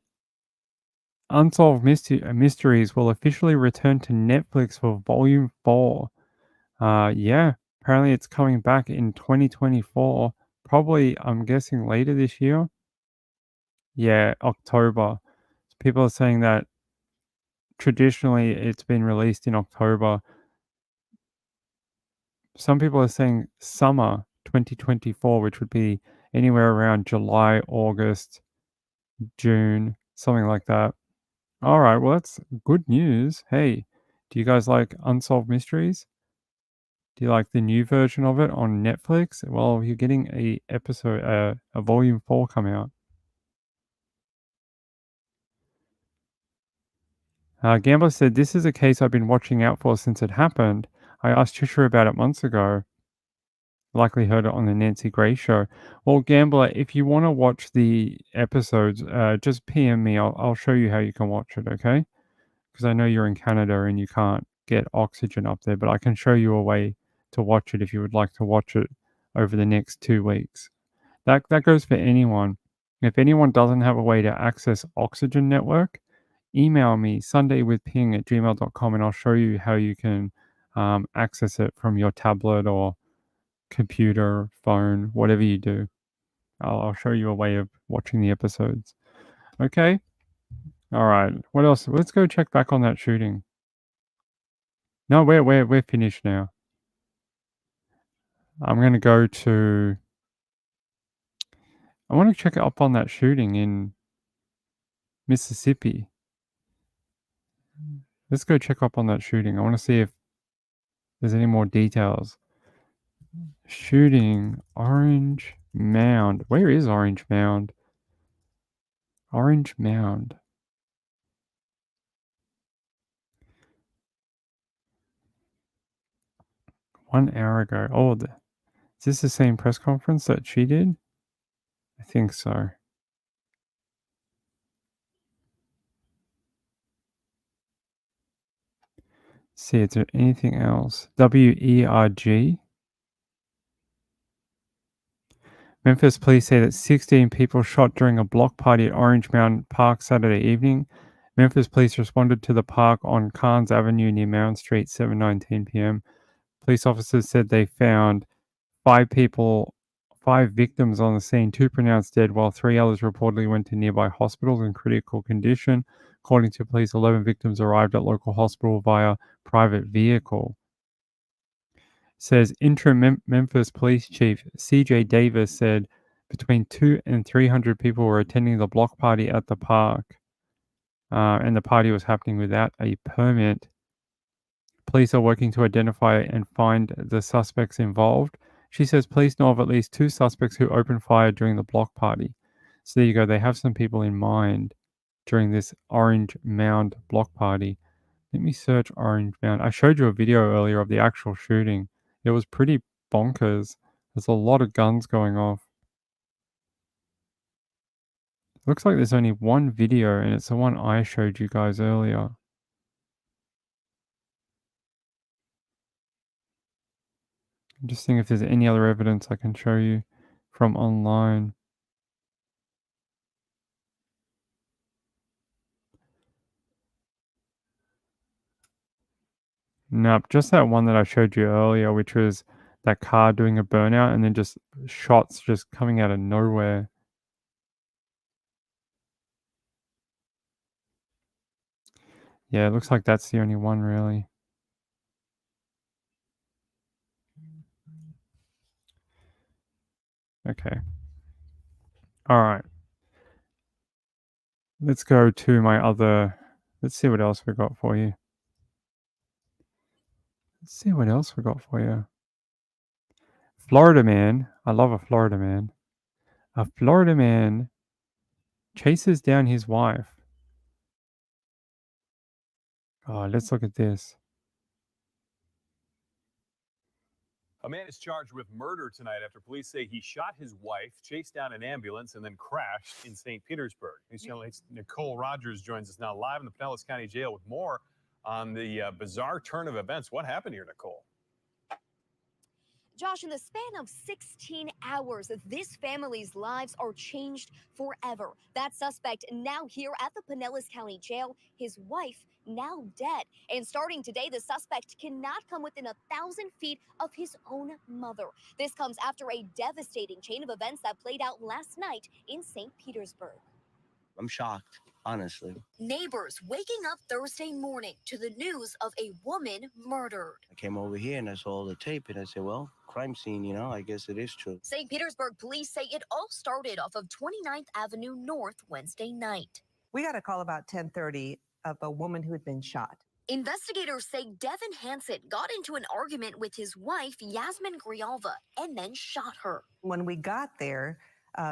Unsolved Mysteries will officially return to Netflix for Volume 4. Yeah, apparently it's coming back in 2024. Probably, I'm guessing later this year. Yeah, October. People are saying that traditionally it's been released in October. Some people are saying summer 2024, which would be anywhere around July, August, June, something like that. All right, well, that's good news. Hey, do you guys like Unsolved Mysteries? Do you like the new version of it on Netflix? Well, you're getting a volume 4 come out. Gambler said, this is a case I've been watching out for since it happened. I asked Trisha about it months ago. Likely heard it on the Nancy Gray show. Well, Gambler, if you want to watch the episodes, just PM me. I'll show you how you can watch it, okay? Because I know you're in Canada and you can't get Oxygen up there, but I can show you a way to watch it if you would like to watch it over the next 2 weeks. That goes for anyone. If anyone doesn't have a way to access Oxygen Network, email me sundaywithping@gmail.com and I'll show you how you can access it from your tablet or computer, phone, whatever you do. I'll show you a way of watching the episodes. Okay? All right. What else? Let's go check back on that shooting. No, we're finished now. I'm going to go to... I want to check up on that shooting in Mississippi. Let's go check up on that shooting. I want to see if there's any more details. Shooting Orange Mound. Where is Orange Mound? Orange Mound. One hour ago. Oh, is this the same press conference that she did? I think so. See, is there anything else? WERG. Memphis police say that 16 people shot during a block party at Orange Mound Park Saturday evening. Memphis police responded to the park on Carnes Avenue near Mound Street, 7:19 p.m. Police officers said they found 5 victims on the scene, 2 pronounced dead, while 3 others reportedly went to nearby hospitals in critical condition. According to police, 11 victims arrived at local hospital via private vehicle. Says interim Memphis Police Chief C.J. Davis said between 200 and 300 people were attending the block party at the park, and the party was happening without a permit. Police are working to identify and find the suspects involved. She says police know of at least 2 suspects who opened fire during the block party. So there you go. They have some people in mind during this Orange Mound block party. Let me search Orange Mound. I showed you a video earlier of the actual shooting. It was pretty bonkers. There's a lot of guns going off. Looks like there's only one video, and it's the one I showed you guys earlier. I'm just seeing if there's any other evidence I can show you from online. Nope, just that one that I showed you earlier, which was that car doing a burnout and then just shots just coming out of nowhere. Yeah, it looks like that's the only one really. Okay. All right. Let's go to my other... Let's see what else we got for you. Let's see what else we got for you. Florida man. I love a Florida man. A Florida man chases down his wife. Oh, let's look at this. A man is charged with murder tonight after police say he shot his wife, chased down an ambulance, and then crashed in St. Petersburg. News Channel 8's Nicole Rogers joins us now live in the Pinellas County Jail with more on the bizarre turn of events. What happened here, Nicole? Josh, in the span of 16 hours, this family's lives are changed forever. That suspect now here at the Pinellas County Jail, his wife now dead. And starting today, the suspect cannot come within 1,000 feet of his own mother. This comes after a devastating chain of events that played out last night in St. Petersburg. I'm shocked, honestly. Neighbors waking up Thursday morning to the news of a woman murdered. I came over here and I saw the tape and I said, well, crime scene, you know, I guess it is true. St. Petersburg police say it all started off of 29th Avenue North Wednesday night. We got a call about 10:30 of a woman who had been shot. Investigators say Devin Hansen got into an argument with his wife, Yasmin Grijalva, and then shot her. When we got there,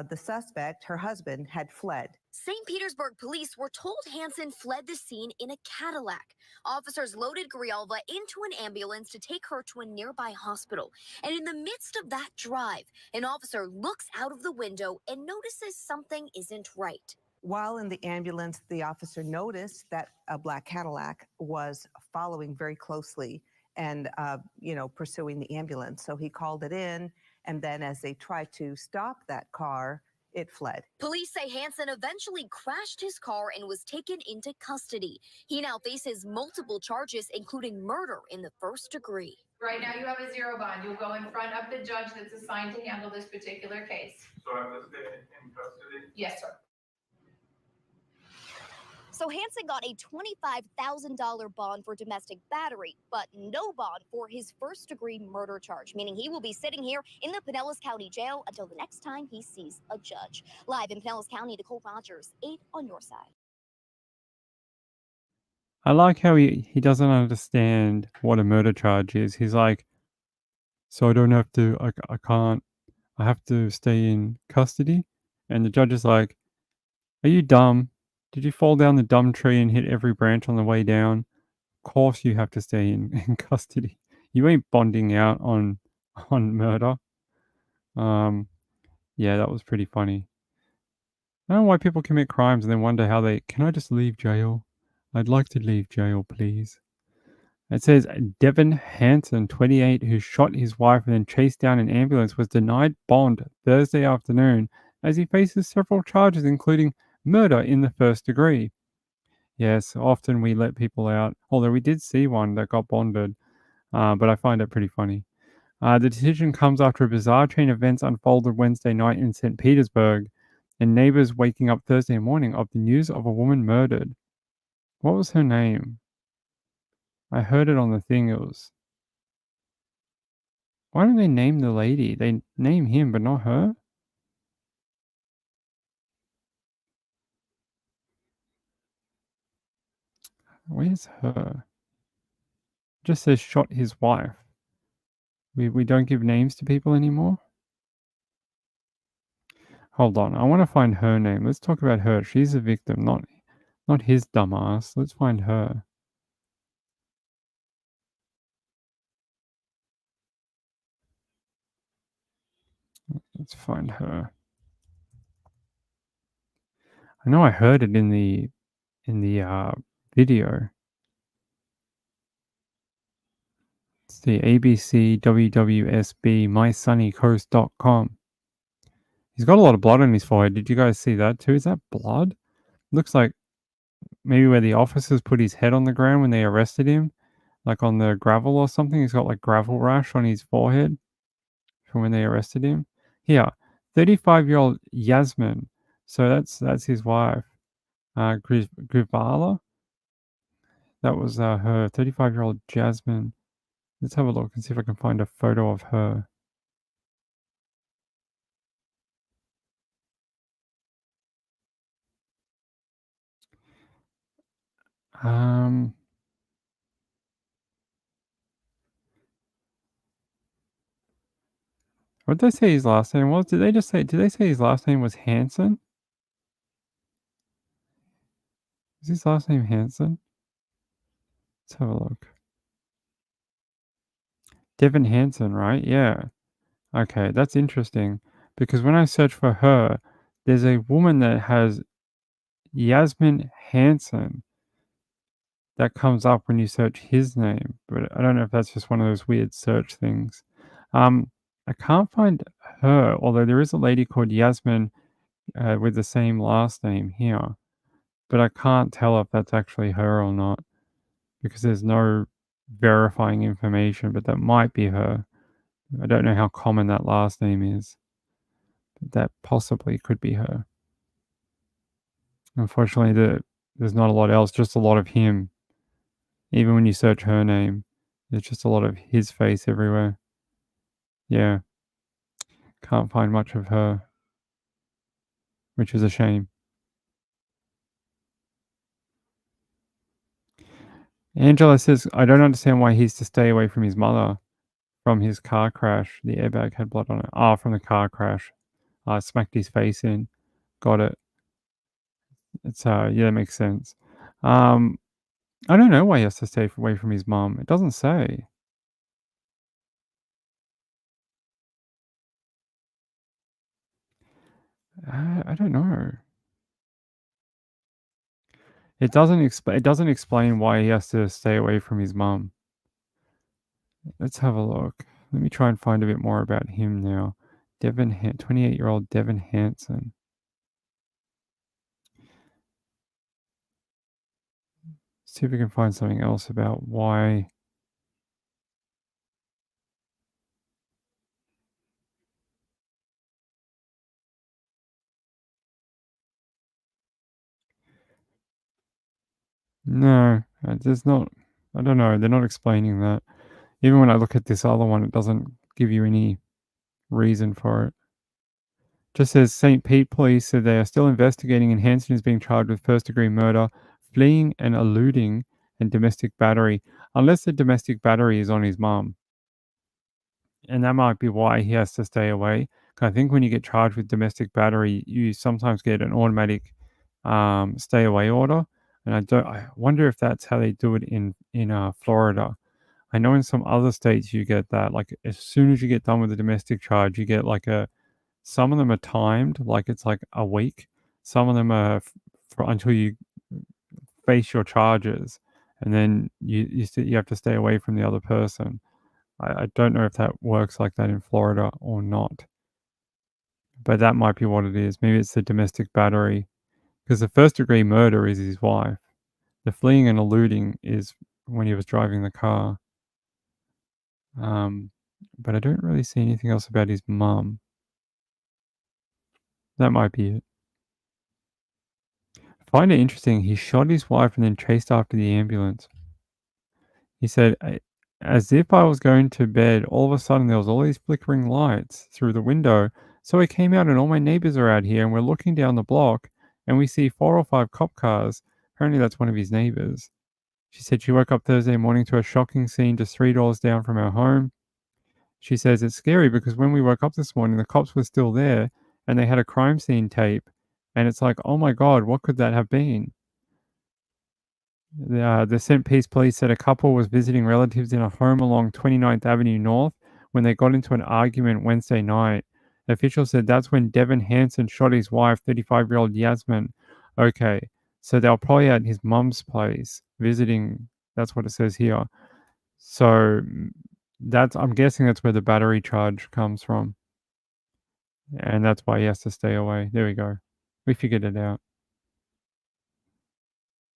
the suspect, her husband, had fled. St. Petersburg police were told Hansen fled the scene in a Cadillac. Officers loaded Grijalva into an ambulance to take her to a nearby hospital. And in the midst of that drive, an officer looks out of the window and notices something isn't right. While in the ambulance, the officer noticed that a black Cadillac was following very closely and, pursuing the ambulance. So he called it in. And then as they tried to stop that car, it fled. Police say Hansen eventually crashed his car and was taken into custody. He now faces multiple charges, including murder in the first degree. Right now you have a zero bond. You'll go in front of the judge that's assigned to handle this particular case. So I was there in custody? Yes, sir. So Hansen got a $25,000 bond for domestic battery, but no bond for his first-degree murder charge, meaning he will be sitting here in the Pinellas County Jail until the next time he sees a judge. Live in Pinellas County, Nicole Rogers, 8 on your side. I like how he doesn't understand what a murder charge is. He's like, so I don't have to, I can't, I have to stay in custody? And the judge is like, are you dumb? Did you fall down the dumb tree and hit every branch on the way down? Of course you have to stay in custody. You ain't bonding out on murder. Yeah, that was pretty funny. I don't know why people commit crimes and then wonder how can I just leave jail? I'd like to leave jail, please. It says Devin Hansen, 28, who shot his wife and then chased down an ambulance, was denied bond Thursday afternoon as he faces several charges, including murder in the first degree. Yes, often we let people out, although we did see one that got bonded, but I find it pretty funny. The decision comes after a bizarre chain of events unfolded Wednesday night in St. Petersburg, and neighbors waking up Thursday morning of the news of a woman murdered. What was her name? I heard it on the thing. It was... Why don't they name the lady? They name him, but not her? Where's her? Just says shot his wife. We don't give names to people anymore? Hold on, I want to find her name. Let's talk about her. She's a victim, not his dumbass. Let's find her. Let's find her. I know I heard it in the video. It's the ABC WWSB mysunnycoast.com. He's got a lot of blood on his forehead. Did you guys see that too? Is that blood? Looks like maybe where the officers put his head on the ground when they arrested him, like on the gravel or something. He's got like gravel rash on his forehead from when they arrested him. Here, 35-year-old Yasmin. So that's his wife, Grijalva. That was her, 35-year-old Jasmine. Let's have a look and see if I can find a photo of her. What did they say his last name was? Did they say his last name was Hanson? Is his last name Hanson? Let's have a look. Devin Hanson, right? Yeah. Okay, that's interesting because when I search for her, there's a woman that has Yasmin Hanson that comes up when you search his name, but I don't know if that's just one of those weird search things. I can't find her, although there is a lady called Yasmin with the same last name here, but I can't tell if that's actually her or not because there's no verifying information, but that might be her. I don't know how common that last name is, but that possibly could be her. Unfortunately, there's not a lot else, just a lot of him. Even when you search her name, there's just a lot of his face everywhere. Yeah. Can't find much of her, which is a shame. Angela says, I don't understand why he's to stay away from his mother from his car crash. The airbag had blood on it. Ah, from the car crash. Smacked his face in. Got it. It's yeah, that makes sense. I don't know why he has to stay away from his mum. It doesn't say. I don't know. It doesn't explain why he has to stay away from his mum. Let's have a look. Let me try and find a bit more about him now. 28-year-old Devin Hanson. See if we can find something else about why. No, there's not. I don't know. They're not explaining that. Even when I look at this other one, it doesn't give you any reason for it. Just says St. Pete police said they are still investigating and Hanson is being charged with first-degree murder, fleeing and eluding, and domestic battery. Unless the domestic battery is on his mum. And that might be why he has to stay away. I think when you get charged with domestic battery, you sometimes get an automatic stay away order. And I wonder if that's how they do it in Florida. I know in some other states you get that. Like as soon as you get done with the domestic charge, you get like some of them are timed, like it's like a week. Some of them are until you face your charges, and then you have to stay away from the other person. I don't know if that works like that in Florida or not. But that might be what it is. Maybe it's the domestic battery. Because the first degree murder is his wife. The fleeing and eluding is when he was driving the car. But I don't really see anything else about his mum. That might be it. I find it interesting. He shot his wife and then chased after the ambulance. He said, as if I was going to bed, all of a sudden there was all these flickering lights through the window. So I came out and all my neighbors are out here and we're looking down the block and we see 4 or 5 cop cars. Apparently that's one of his neighbors. She said she woke up Thursday morning to a shocking scene just 3 doors down from our home. She says it's scary because when we woke up this morning, the cops were still there and they had a crime scene tape. And it's like, oh my God, what could that have been? The St. Pete police said a couple was visiting relatives in a home along 29th Avenue North when they got into an argument Wednesday night. Officials said that's when Devin Hanson shot his wife, 35-year-old Yasmin. Okay, so they were probably at his mum's place visiting. That's what it says here. So I'm guessing that's where the battery charge comes from. And that's why he has to stay away. There we go. We figured it out.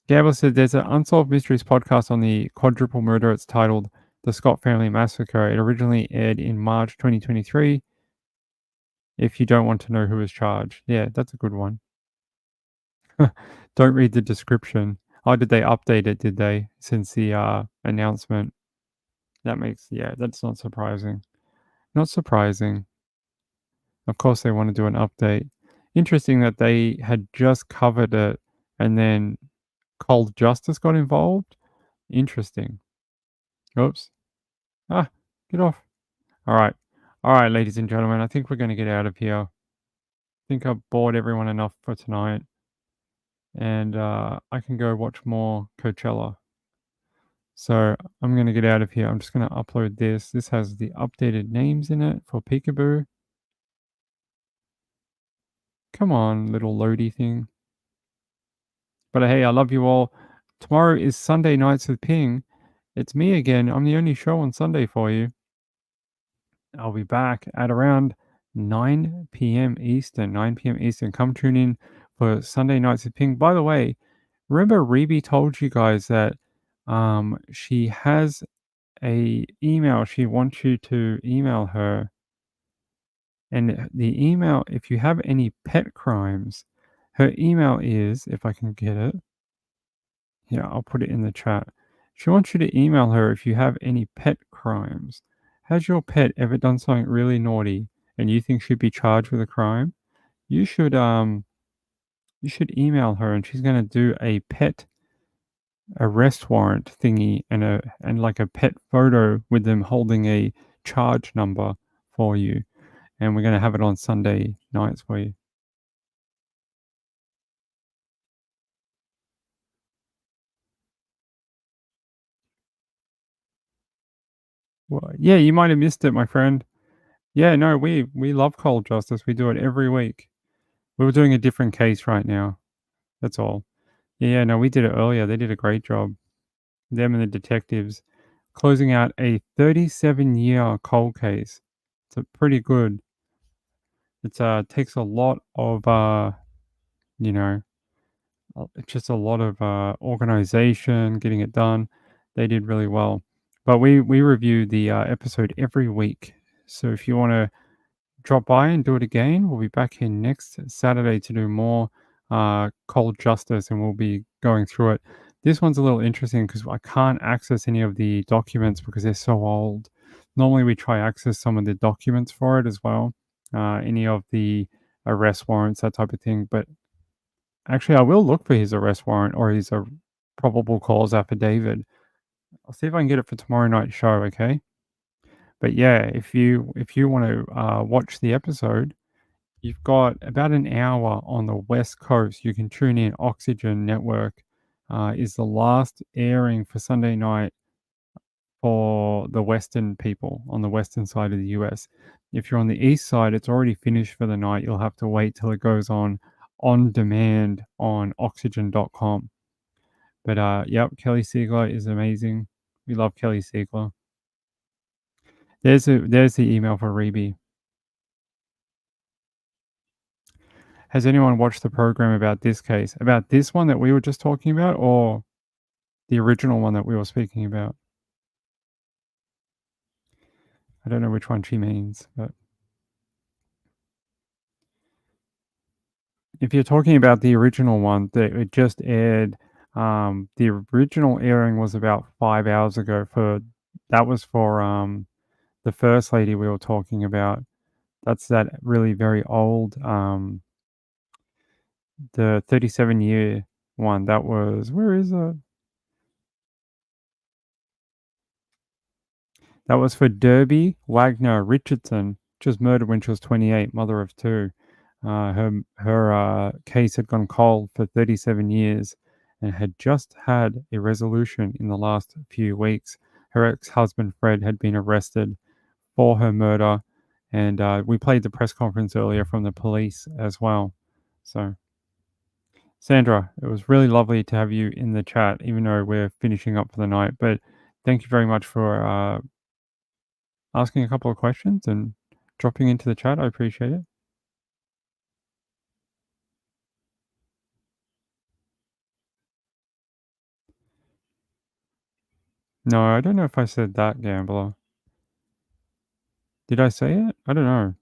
Gabler said there's an Unsolved Mysteries podcast on the quadruple murder. It's titled The Scott Family Massacre. It originally aired in March 2023. If you don't want to know who was charged. Yeah, that's a good one. Don't read the description. Oh, did they update it, did they? Since the announcement. That's not surprising. Not surprising. Of course they want to do an update. Interesting that they had just covered it and then Cold Justice got involved. Interesting. Oops. Get off. All right. All right, ladies and gentlemen, I think we're going to get out of here. I think I've bored everyone enough for tonight. And I can go watch more Coachella. So I'm going to get out of here. I'm just going to upload this. This has the updated names in it for Peekaboo. Come on, little loady thing. But hey, I love you all. Tomorrow is Sunday Nights with Ping. It's me again. I'm the only show on Sunday for you. I'll be back at around 9 p.m. Eastern. 9 p.m. Eastern. Come tune in for Sunday Nights with Ping. By the way, remember Reby told you guys that she has a email. She wants you to email her. And the email, if you have any pet crimes, her email is, if I can get it. Yeah, I'll put it in the chat. She wants you to email her if you have any pet crimes. Has your pet ever done something really naughty and you think she'd be charged with a crime? You should email her, and she's going to do a pet arrest warrant thingy and like a pet photo with them holding a charge number for you. And we're going to have it on Sunday nights for you. Well, yeah, you might have missed it, my friend. Yeah, no, we love Cold Justice. We do it every week. We were doing a different case right now. That's all. Yeah, no, we did it earlier. They did a great job. Them and the detectives closing out a 37-year cold case. It's pretty good. It takes a lot of it's just a lot of organization getting it done. They did really well. But we review the episode every week. So if you want to drop by and do it again, we'll be back here next Saturday to do more Cold Justice, and we'll be going through it. This one's a little interesting because I can't access any of the documents because they're so old. Normally we try access some of the documents for it as well, any of the arrest warrants, that type of thing. But actually, I will look for his arrest warrant or his probable cause affidavit. I'll see if I can get it for tomorrow night's show, okay? But yeah, if you want to watch the episode, you've got about an hour on the West Coast. You can tune in. Oxygen Network is the last airing for Sunday night for the Western people on the Western side of the US. If you're on the East side, it's already finished for the night. You'll have to wait till it goes on demand on oxygen.com. But yep, Kelly Siegler is amazing. We love Kelly Siegler. There's the email for Reby. Has anyone watched the program about this case? About this one that we were just talking about, or the original one that we were speaking about? I don't know which one she means, but if you're talking about the original one that it just aired, the original airing was about 5 hours ago. That was for the first lady we were talking about. That's that really very old, the 37-year one. That was, where is it? That was for Derby Wagner Richardson, which was murdered when she was 28, mother of two. Her case had gone cold for 37 years and had just had a resolution in the last few weeks. Her ex-husband, Fred, had been arrested for her murder. And we played the press conference earlier from the police as well. So, Sandra, it was really lovely to have you in the chat, even though we're finishing up for the night. But thank you very much for asking a couple of questions and dropping into the chat. I appreciate it. No, I don't know if I said that, Gambler. Did I say it? I don't know.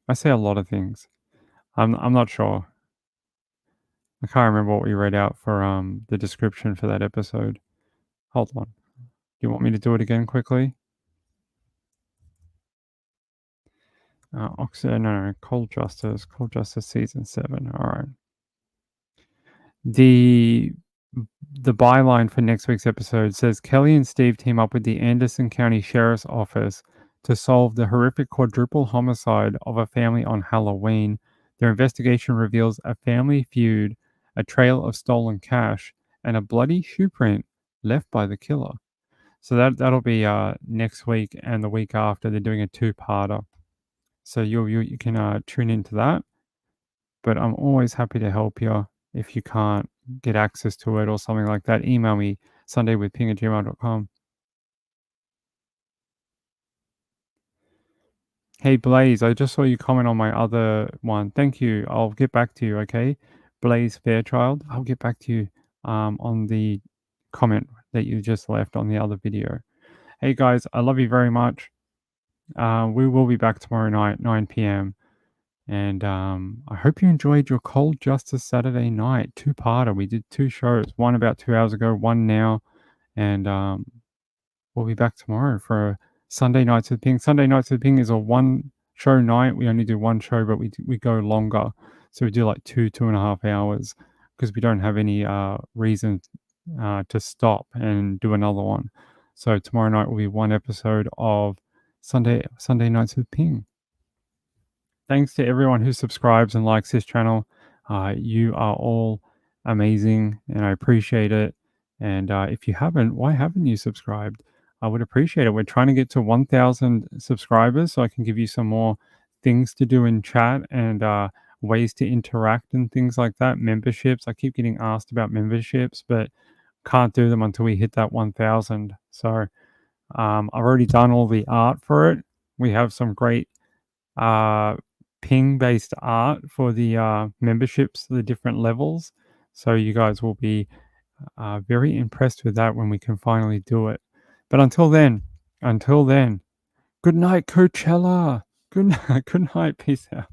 I say a lot of things. I'm not sure. I can't remember what we read out for the description for that episode. Hold on. Do you want me to do it again quickly? No, Cold Justice season 7. All right. The byline for next week's episode says Kelly and Steve team up with the Anderson County Sheriff's Office to solve the horrific quadruple homicide of a family on Halloween. Their investigation reveals a family feud, a trail of stolen cash, and a bloody shoe print left by the killer. So that'll be next week and the week after. They're doing a two-parter. So you can tune into that. But I'm always happy to help you. If you can't get access to it or something like that, email me sundaywithping@gmail.com. Hey Blaze, I just saw you comment on my other one. Thank you. I'll get back to you, okay? Blaze Fairchild, I'll get back to you on the comment that you just left on the other video. Hey guys, I love you very much. We will be back tomorrow night, 9 p.m. And I hope you enjoyed your Cold Justice Saturday night two-parter. We did 2 shows, one about 2 hours ago, one now. And we'll be back tomorrow for Sunday Nights with Ping. Sunday Nights with Ping is a 1-show night. We only do 1 show, but we go longer. So we do like 2.5 hours because we don't have any reason to stop and do another one. So tomorrow night will be 1 episode of Sunday Nights with Ping. Thanks to everyone who subscribes and likes this channel. You are all amazing and I appreciate it. And if you haven't, why haven't you subscribed? I would appreciate it. We're trying to get to 1,000 subscribers so I can give you some more things to do in chat and ways to interact and things like that. Memberships. I keep getting asked about memberships, but can't do them until we hit that 1,000. So I've already done all the art for it. We have some great Ping-based art for the memberships, the different levels. So you guys will be very impressed with that when we can finally do it. But until then, good night, Coachella. Good night. Peace out.